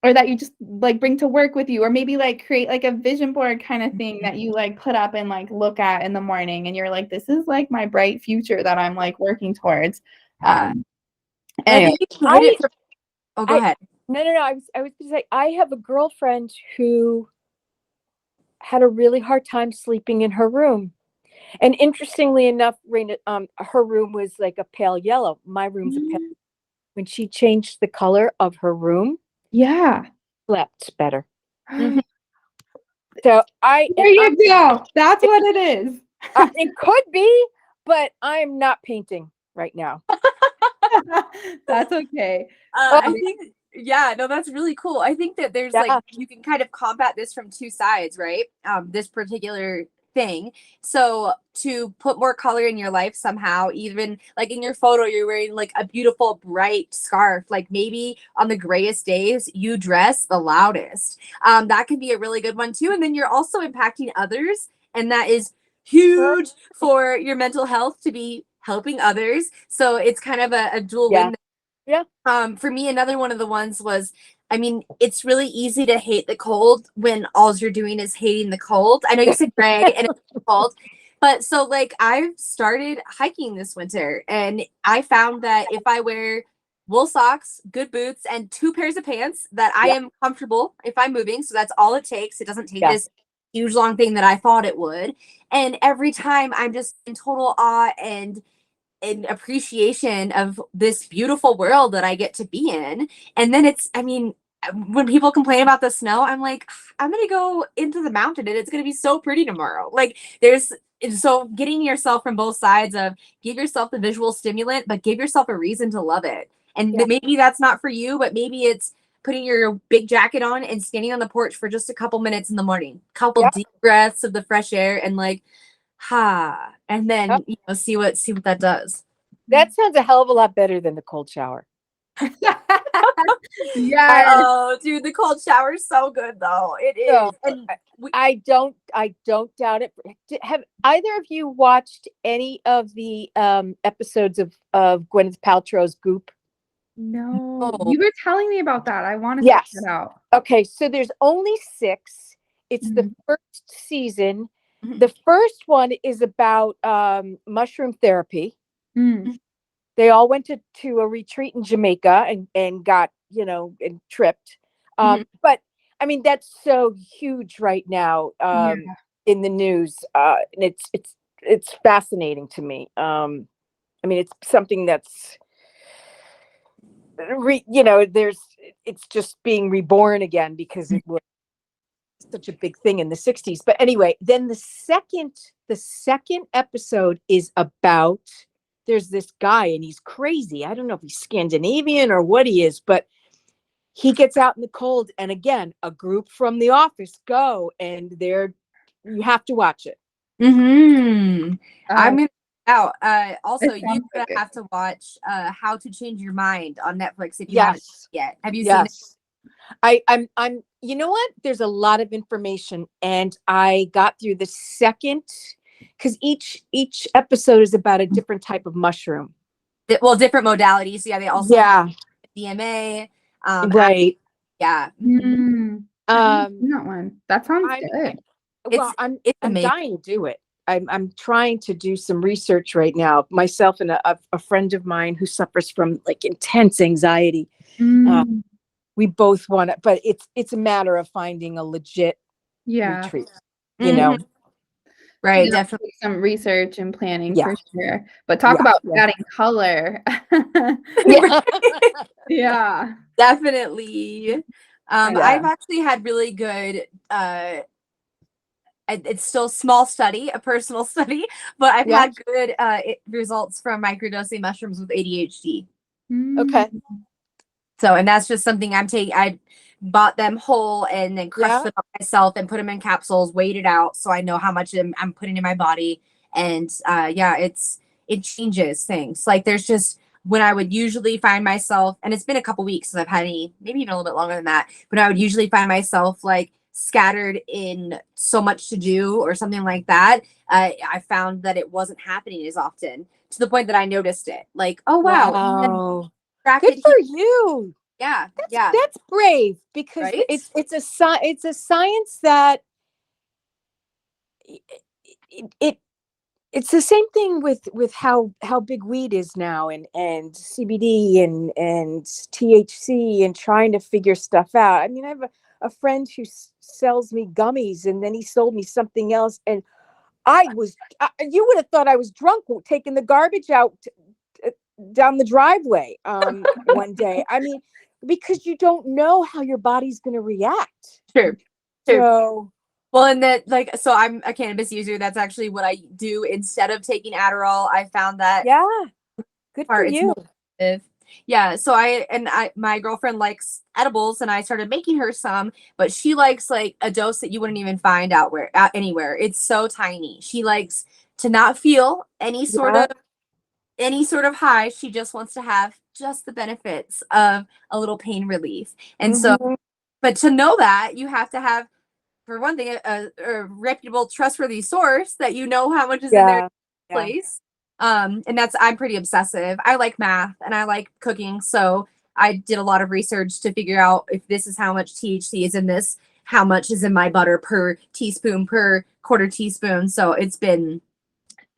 that you just like bring to work with you, or maybe like create like a vision board kind of thing that you like put up and like look at in the morning and you're like, this is like my bright future that I'm like working towards. And I Anyway. think you can hit it from, oh, go ahead. No. I was going to say I have a girlfriend who had a really hard time sleeping in her room. And interestingly enough, Raina, her room was like a pale yellow. My room's a pale. When she changed the color of her room, Yeah. slept better. Mhm. So There you go. That's what it is. it could be, but I'm not painting right now. That's okay. I think, yeah, no, that's really cool. I think that there's like, Yeah. you can kind of combat this from two sides, right? This particular thing. So to put more color in your life somehow, even like in your photo, you're wearing like a beautiful bright scarf. Like maybe on the grayest days, you dress the loudest. That can be a really good one too. And then you're also impacting others. And that is huge for your mental health to be helping others. So it's kind of a dual Yeah. win. Yeah. For me, another one of the ones was, I mean, it's really easy to hate the cold when all you're doing is hating the cold. I know you said gray and it's cold, but so like I've started hiking this winter and I found that if I wear wool socks, good boots, and two pairs of pants, that I Yeah. am comfortable if I'm moving. So that's all it takes. It doesn't take Yeah. this huge long thing that I thought it would. And every time I'm just in total awe and an appreciation of this beautiful world that I get to be in. And then it's, I mean, when people complain about the snow, I'm like, I'm gonna go into the mountain and it's gonna be so pretty tomorrow. Like there's so getting yourself from both sides of give yourself the visual stimulant, but give yourself a reason to love it. And Yeah. maybe that's not for you, but maybe it's putting your big jacket on and standing on the porch for just a couple minutes in the morning, couple Yeah. deep breaths of the fresh air and like and then see what that does. That sounds a hell of a lot better than the cold shower. Yes. Oh, dude, the cold shower is so good though. It is. So, And I don't doubt it. Have either of you watched any of the episodes of Gwyneth Paltrow's Goop? No, Oh. you were telling me about that. I want to check Yes. it out. Okay, so there's only 6. It's the Mhm. first season. Mhm. The first one is about mushroom therapy. Mm. They all went to a retreat in Jamaica and got, and tripped. Mhm. But I mean, that's so huge right now Yeah. in the news. And it's fascinating to me. I mean, it's something that's, it's just being reborn again because it was such a big thing in the 60s. But anyway, then the second episode is about there's this guy and he's crazy. I don't know if he's Scandinavian or what he is, but he gets out in the cold. And again, a group from the office go and you have to watch it. I'm Uh, gonna out. Also, it you're sounds so gonna good. have to watch How to Change Your Mind on Netflix if you haven't Yes. yet. Have you seen it? Yes. I'm you know what? There's a lot of information and I got through the second because each episode is about a different type of mushroom. Well, different modalities. Yeah, they also Yeah. DMA, Right. Yeah. I Um, haven't seen that one. That sounds I'm good. well, It's I'm amazing. dying to do it. I'm trying to do some research right now. Myself and a friend of mine who suffers from like intense anxiety. Mm, We both want it, but it's a matter of finding a legit yeah. retreat. You Mhm. know, Right, Yeah, definitely. some research and planning yeah, for sure. But talk yeah, about yeah. adding color. Yeah. Yeah. Definitely. Yeah. I've actually had really good it's still small study, a personal study, but I've Yeah. had good results from microdosing mushrooms with ADHD. Mm, Okay. So, and that's just something I'm taking. I bought them whole and then crushed Yeah. them up myself and put them in capsules, weighed it out so I know how much I'm putting in my body. And yeah, it changes things. Like there's just when I would usually find myself, and it's been a couple weeks since I've had any, maybe even a little bit longer than that, but I would usually find myself like scattered in so much to do or something like that. I found that it wasn't happening as often to the point that I noticed it. Like, oh wow, Wow. Good distracted for here. you. Yeah, yeah, That's brave because right? it's a science that it it's the same thing with how big weed is now and CBD and THC and trying to figure stuff out. I mean, I have a friend who sells me gummies and then he sold me something else and you would have thought I was drunk taking the garbage out uh, down the driveway one day. I mean, because you don't know how your body's going to react. True, true. So, Well, and that like so I'm a cannabis user. That's actually what I do instead of taking Adderall. I found that yeah, good for part it's you. more effective. Yeah, so I my girlfriend likes edibles and I started making her some, but she likes like a dose that you wouldn't even find out anywhere. It's so tiny. She likes to not feel Yeah. any sort of high. She just wants to have just the benefits of a little pain relief. And so, Mhm. but to know that, you have to have, for one thing, a reputable, trustworthy source that you know how much is in their Yeah. Yeah. place. And I'm pretty obsessive. I like math and I like cooking, so I did a lot of research to figure out if this is how much THC is in this, how much is in my butter per teaspoon per quarter teaspoon. So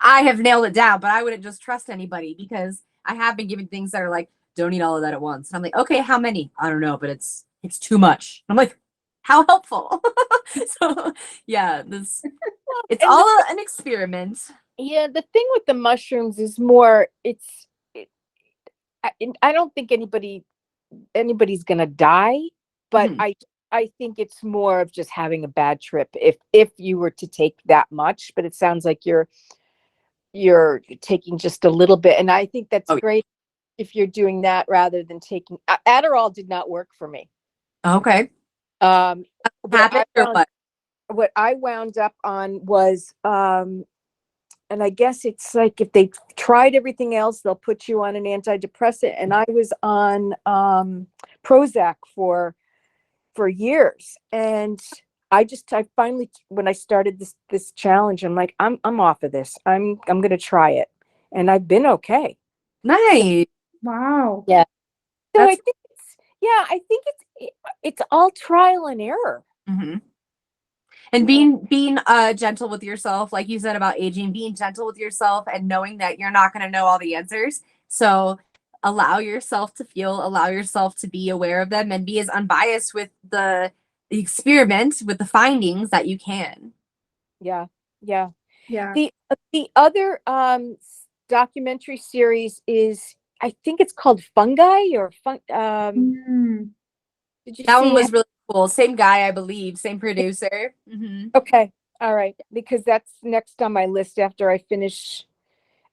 I have nailed it down, but I wouldn't just trust anybody because I have been given things that are like, don't eat all of that at once. And I'm like, okay, how many? I don't know, but it's too much. I'm like, how helpful. So yeah, this it's And all an experiment. yeah, the thing with the mushrooms is more I don't think anybody's going to die, but Mhm. I think it's more of just having a bad trip if you were to take that much, but it sounds like you're taking just a little bit and I think that's Oh, great if you're doing that rather than taking Adderall did not work for me. okay. Um Habit or what? what I wound up on was and I guess it's like if they tried everything else, they'll put you on an antidepressant. And I was on Prozac for years, and I finally when I started this challenge, I'm like I'm off of this. I'm gonna try it, and I've been okay. So Nice. wow. yeah, so I That's think I think it's all trial and error. mhm. And You know, being gentle with yourself, like you said about aging, being gentle with yourself and knowing that you're not going to know all the answers. So allow yourself to feel, allow yourself to be aware of them and be as unbiased with the experiment with the findings that you can. yeah, yeah. Yeah. The other documentary series is I think it's called Fungi or Mm. did you That one see it? was really cool. Same guy, I believe, same producer. Okay. All right. Because that's next on my list after I finish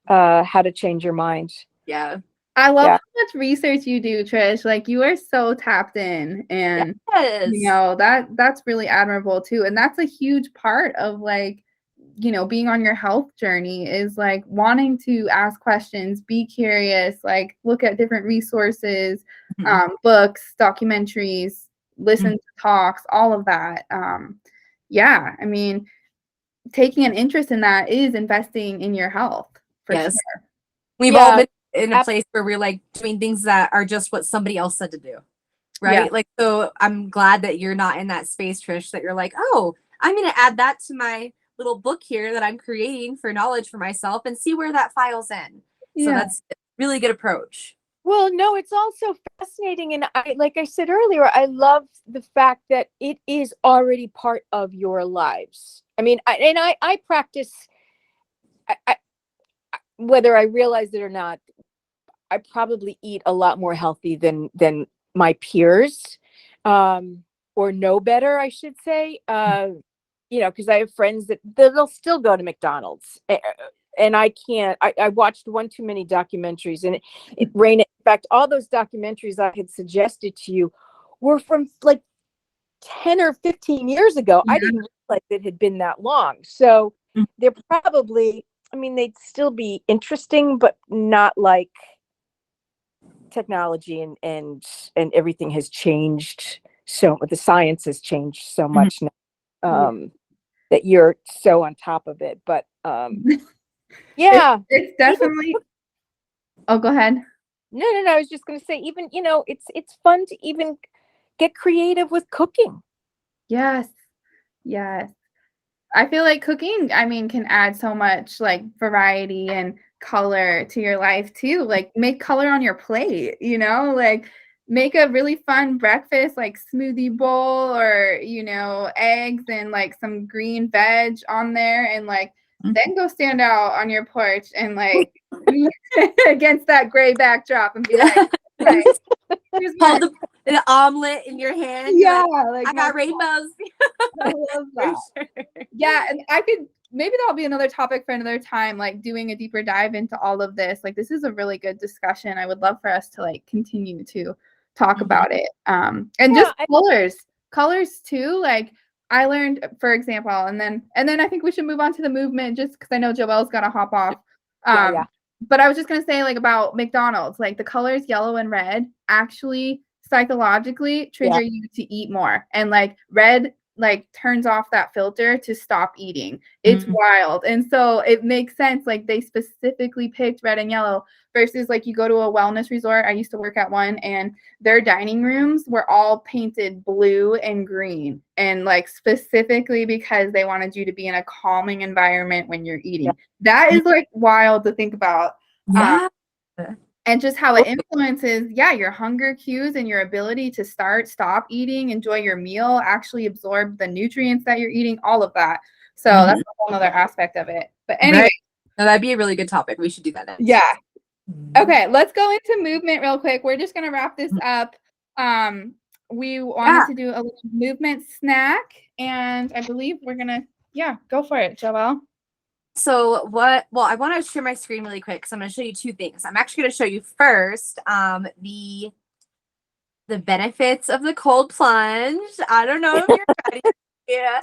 How to Change Your Mind. Yeah. I love Yeah. how much research you do, Trish. Like you are so tapped in and Yes. that's really admirable too. And that's a huge part of like, being on your health journey is like wanting to ask questions, be curious, like look at different resources, Mhm. books, documentaries, listen Mhm. to talks, all of that. Yeah, I mean, taking an interest in that is investing in your health for Yes. sure. We've all Yeah. been in a place where we're like doing things that are just what somebody else said to do. right? Yeah. Like, so I'm glad that you're not in that space, Trish, that you're like, oh, I'm going to add that to my little book here that I'm creating for knowledge for myself and see where that files in. So Yeah. that's a really good approach. Well, no, it's also fascinating. And like I said earlier, I love the fact that it is already part of your lives. I mean, I practice, whether I realize it or not, I probably eat a lot more healthy than my peers, or know better, I should say. Because I have friends that they'll still go to McDonald's, and I can't. I watched one too many documentaries, and it Raina. In fact, all those documentaries I had suggested to you were from like 10 or 15 years ago. I didn't realize it had been that long. So they're probably. I mean, they'd still be interesting, but not like technology and everything has changed. So the science has changed so much now. That you're so on top of it. But yeah, It's definitely. Oh, go ahead. no. I was just going to say, even it's fun to even get creative with cooking. Yes. Yes. I feel like cooking, I mean, can add so much like variety and color to your life too. Like make color on your plate, like make a really fun breakfast, like smoothie bowl or, eggs and like some green veg on there, and like then go stand out on your porch and like against that gray backdrop and be like, okay, here's Hold my, the omelet in your hand. yeah, Like, I got rainbows. I love For that. sure. Yeah, and maybe that'll be another topic for another time, like doing a deeper dive into all of this. Like this is a really good discussion. I would love for us to like continue to talk about it. And just colors too. Like I learned, for example, and then I think we should move on to the movement just because I know Joelle's got to hop off. Yeah. But I was just gonna say like about McDonald's, like the colors yellow and red actually psychologically trigger you to eat more, and like red like turns off that filter to stop eating. It's wild. And so it makes sense. Like they specifically picked red and yellow versus like you go to a wellness resort. I used to work at one, and their dining rooms were all painted blue and green. And like specifically because they wanted you to be in a calming environment when you're eating. That is like wild to think about. Yeah. And just how it influences, your hunger cues and your ability to stop eating, enjoy your meal, actually absorb the nutrients that you're eating, all of that. So that's a whole other aspect of it. But anyway. Right. No, that'd be a really good topic. We should do that next. Yeah. Okay, let's go into movement real quick. We're just gonna wrap this up. We wanted to do a little movement snack, and I believe we're gonna, go for it, Joelle. So I want to share my screen really quick because I'm going to show you two things. I'm actually going to show you first the benefits of the cold plunge. I don't know if you're ready. Yeah.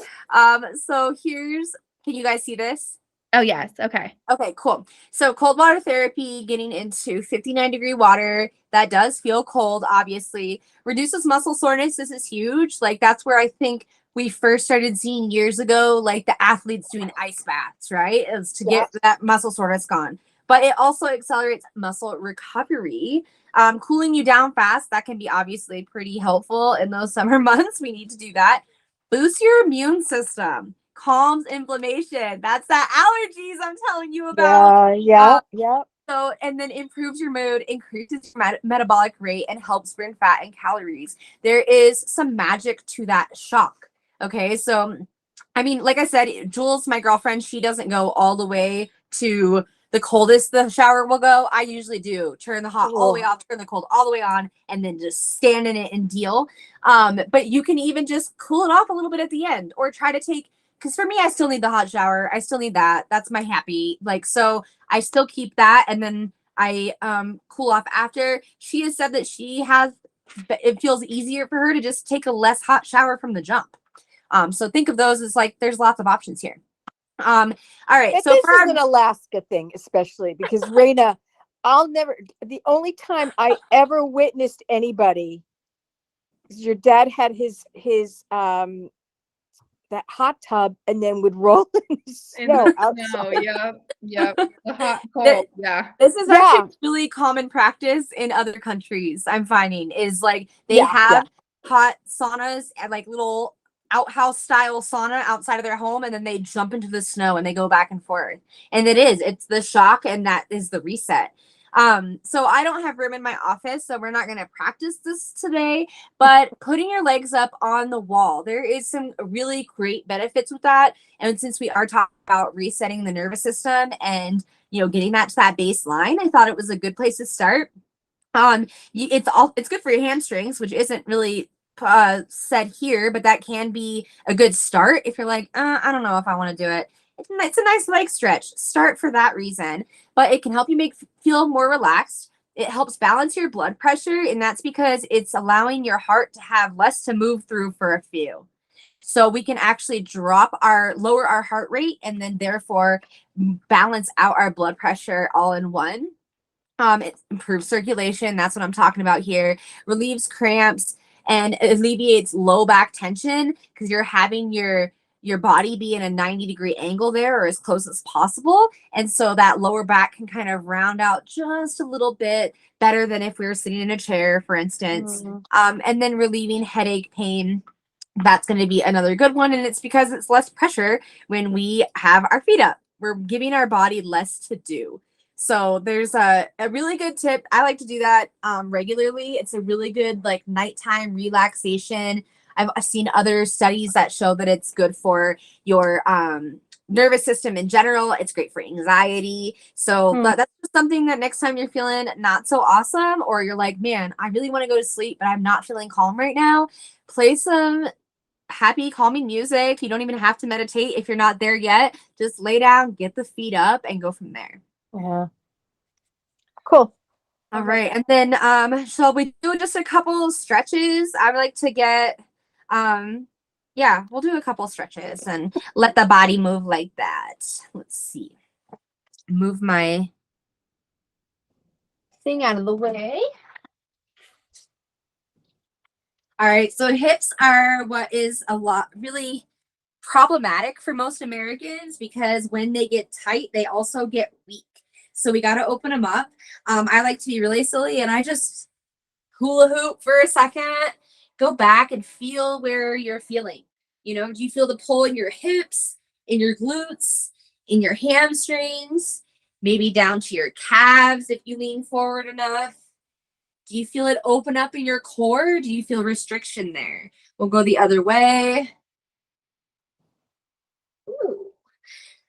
So can you guys see this? Oh, yes. Okay. Okay, cool. So cold water therapy, getting into 59-degree water, that does feel cold, obviously. Reduces muscle soreness. This is huge. Like that's where I think we first started seeing years ago, like the athletes doing ice baths, right? It's to get that muscle soreness gone. But it also accelerates muscle recovery, cooling you down fast. That can be obviously pretty helpful in those summer months. We need to do that. Boost your immune system. Calms inflammation. That's that allergies I'm telling you about. Yeah. So, and then improves your mood, increases your metabolic rate, and helps burn fat and calories. There is some magic to that shock. Okay, so I mean, like I said, Jules, my girlfriend, she doesn't go all the way to the coldest the shower will go. I usually do turn the hot all the way off, turn the cold all the way on, and then just stand in it and deal. But you can even just cool it off a little bit at the end, or try to take. Because for me, I still need the hot shower. I still need that. That's my happy. Like, so I still keep that. And then I cool off after. She has said that it feels easier for her to just take a less hot shower from the jump. So think of those as like, there's lots of options here. All right. So this is an Alaska thing, especially because Raina, the only time I ever witnessed anybody, your dad had his that that hot tub and then would roll in the In snow the outside. snow, yep. The hot, That- cold, yeah. This is Yeah. actually really common practice in other countries. I'm finding is like they Yeah, have hot saunas and like little outhouse style sauna outside of their home, and then they jump into the snow and they go back and forth. And it's the shock, and that is the reset. So I don't have room in my office, so we're not going to practice this today, but putting your legs up on the wall, there is some really great benefits with that. And since we are talking about resetting the nervous system and getting that to that baseline, I thought it was a good place to start. It's good for your hamstrings, which isn't really said here, but that can be a good start if you're like, I don't know if I want to do it. It's a nice leg stretch. Start for that reason, but it can help you feel more relaxed. It helps balance your blood pressure, and that's because it's allowing your heart to have less to move through for a few. So we can actually lower our heart rate, and then therefore balance out our blood pressure all in one. It improves circulation. That's what I'm talking about here. Relieves cramps and alleviates low back tension because you're having your body be in a 90-degree angle there, or as close as possible. And so that lower back can kind of round out just a little bit better than if we were sitting in a chair, for instance. And then relieving headache, pain. That's going to be another good one. And it's because it's less pressure when we have our feet up. We're giving our body less to do. So there's a really good tip. I like to do that regularly. It's a really good like nighttime relaxation. I've seen other studies that show that it's good for your nervous system in general. It's great for anxiety. So that's something that next time you're feeling not so awesome, or you're like, man, I really want to go to sleep, but I'm not feeling calm right now, play some happy, calming music. You don't even have to meditate if you're not there yet. Just lay down, get the feet up, and go from there. Yeah. Cool. All right. And then shall we do just a couple stretches? I would like to get we'll do a couple stretches and let the body move like that. Let's see. Move my thing out of the way. All right, so hips are what is really problematic for most Americans because when they get tight, they also get weak. So we got to open them up. I like to be really silly, and I just hula hoop for a second. Go back and feel where you're feeling. Do you feel the pull in your hips, in your glutes, in your hamstrings, maybe down to your calves if you lean forward enough? Do you feel it open up in your core? Or do you feel restriction there? We'll go the other way. Ooh.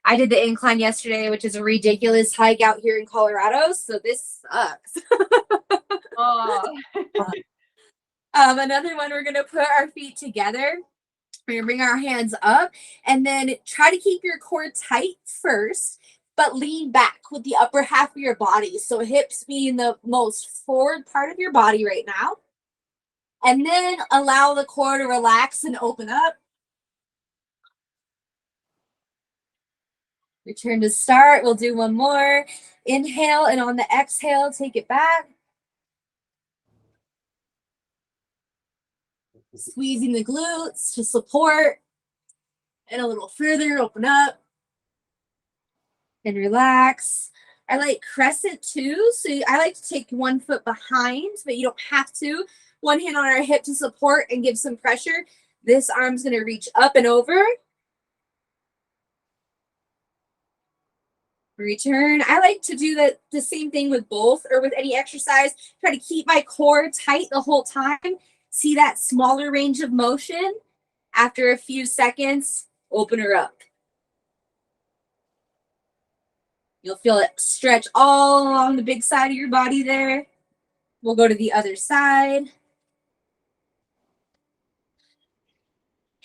I did the incline yesterday, which is a ridiculous hike out here in Colorado. So this sucks. Another one, we're going to put our feet together. We're going to bring our hands up and then try to keep your core tight first, but lean back with the upper half of your body. So hips being the most forward part of your body right now. And then allow the core to relax and open up. Return to start. We'll do one more. Inhale, and on the exhale, take it back. Squeezing the glutes to support. And a little further, open up. And relax. I like crescent too. So I like to take 1 foot behind, but you don't have to. One hand on our hip to support and give some pressure. This arm's going to reach up and over. Return. I like to do the same thing with both or with any exercise. Try to keep my core tight the whole time. See that smaller range of motion. After a few seconds, open her up. You'll feel it stretch all along the big side of your body there. We'll go to the other side.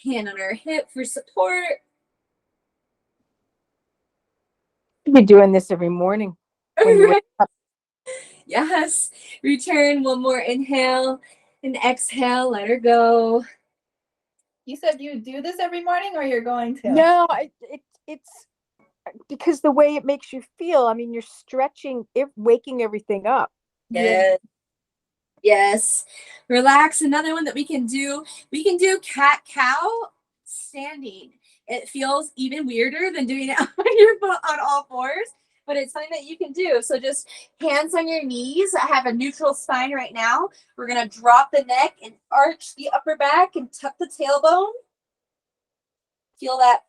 Hand on our hip for support. You'll be doing this every morning. When you wake up. Yes. Return. One more inhale and exhale. Let her go. You said you do this every morning, or you're going to? No, it's because the way it makes you feel. I mean, you're stretching, waking everything up. Yes. Yes. Relax. Another one that we can do cat-cow. standing. It feels even weirder than doing it on your foot on all fours, but it's something that you can do. So just hands on your knees. I have a neutral spine right now. We're going to drop the neck and arch the upper back and tuck the tailbone. Feel that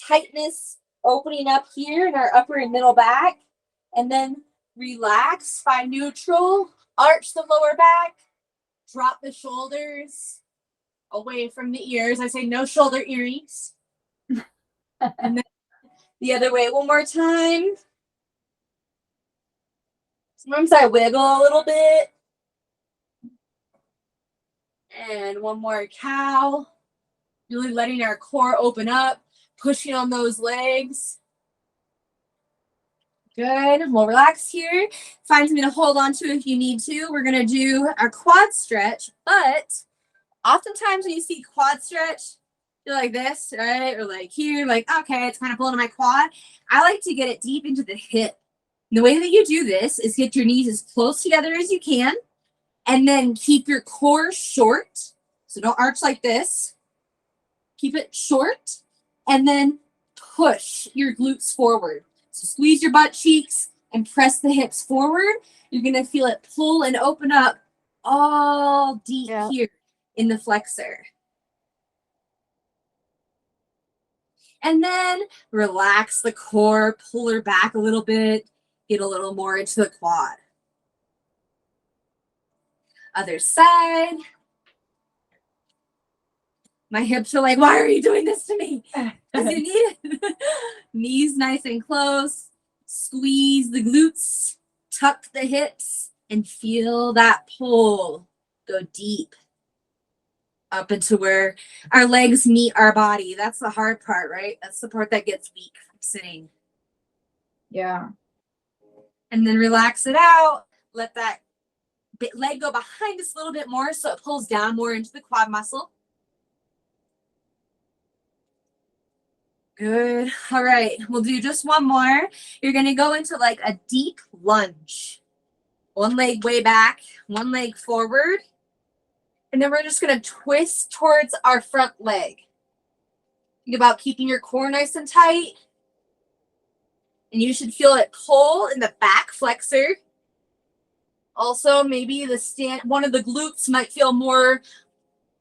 tightness opening up here in our upper and middle back. And then relax, spine neutral, arch the lower back, drop the shoulders away from the ears. I say no shoulder earrings. And then the other way one more time. Sometimes I wiggle a little bit. And one more cow. Really letting our core open up, pushing on those legs. Good. We'll relax here. Find something to hold on to if you need to. We're going to do our quad stretch, but oftentimes when you see quad stretch, you're like this, right? Or like here, like, okay, it's kind of pulling on my quad. I like to get it deep into the hip. And the way that you do this is get your knees as close together as you can, and then keep your core short. So don't arch like this. Keep it short, and then push your glutes forward. So squeeze your butt cheeks and press the hips forward. You're going to feel it pull and open up all deep here in the flexor. And then relax the core, pull her back a little bit, get a little more into the quad. Other side. My hips are like, why are you doing this to me? Because you need it. Knees nice and close. Squeeze the glutes. Tuck the hips. And feel that pull. Go deep. Up into where our legs meet our body. That's the hard part, right? That's the part that gets weak from sitting. Yeah. And then relax it out. Let that leg go behind us a little bit more so it pulls down more into the quad muscle. Good. All right. We'll do just one more. You're going to go into like a deep lunge. One leg way back, one leg forward. And then we're just going to twist towards our front leg. Think about keeping your core nice and tight. And you should feel it pull in the back flexor. Also, maybe one of the glutes might feel more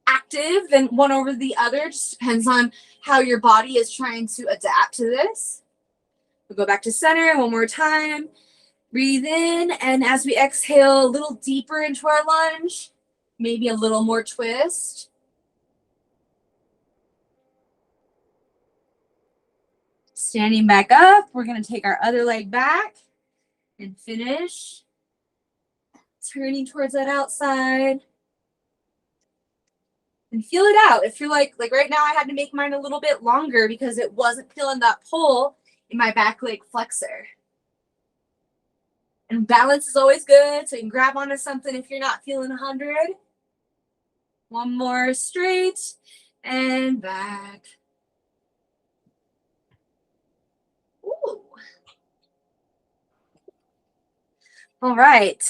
active than one over the other. Just depends on how your body is trying to adapt to this. We'll go back to center one more time. Breathe in, and as we exhale a little deeper into our lunge, maybe a little more twist. Standing back up, we're going to take our other leg back and finish. Turning towards that outside. And feel it out. If you're like right now, I had to make mine a little bit longer because it wasn't feeling that pull in my back leg flexor. And balance is always good, so you can grab onto something if you're not feeling 100. One more straight and back. Ooh. All right.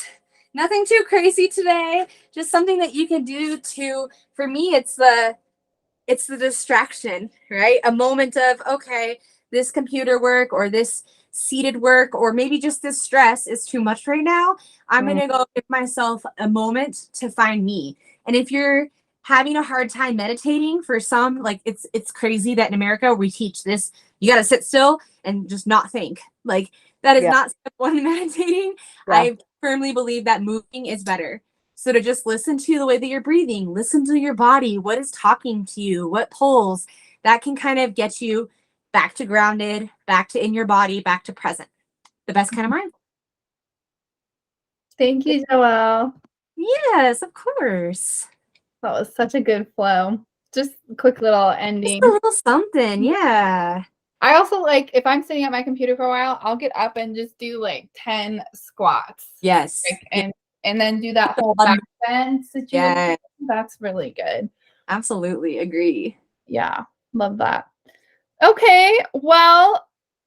Nothing too crazy today. Just something that you can do to, for me, it's the distraction, right? A moment of, okay, this computer work or this seated work or maybe just this stress is too much right now. I'm going to go give myself a moment to find me. And if you're having a hard time meditating, for some, like it's crazy that in America we teach this, you got to sit still and just not think. Like that is not step one in meditating. I firmly believe that moving is better. So to just listen to the way that you're breathing, listen to your body, what is talking to you, what pulls, that can kind of get you back to grounded, back to in your body, back to present. The best kind of mind. Thank you, Joelle. Yes, of course. That was such a good flow. Just a quick little ending. Just a little something, yeah. I also like, if I'm sitting at my computer for a while, I'll get up and just do like 10 squats. Yes. And then do that whole back bend situation. Yeah. That's really good. Absolutely agree. Yeah, love that. Okay, well,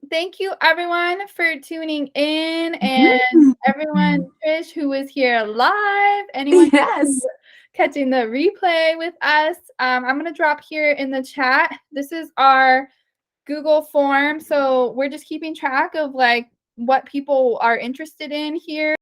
thank you everyone for tuning in, and everyone, Trish, who was here live, anyone who catching the replay with us. I'm going to drop here in the chat. This is our Google form. So we're just keeping track of like what people are interested in here.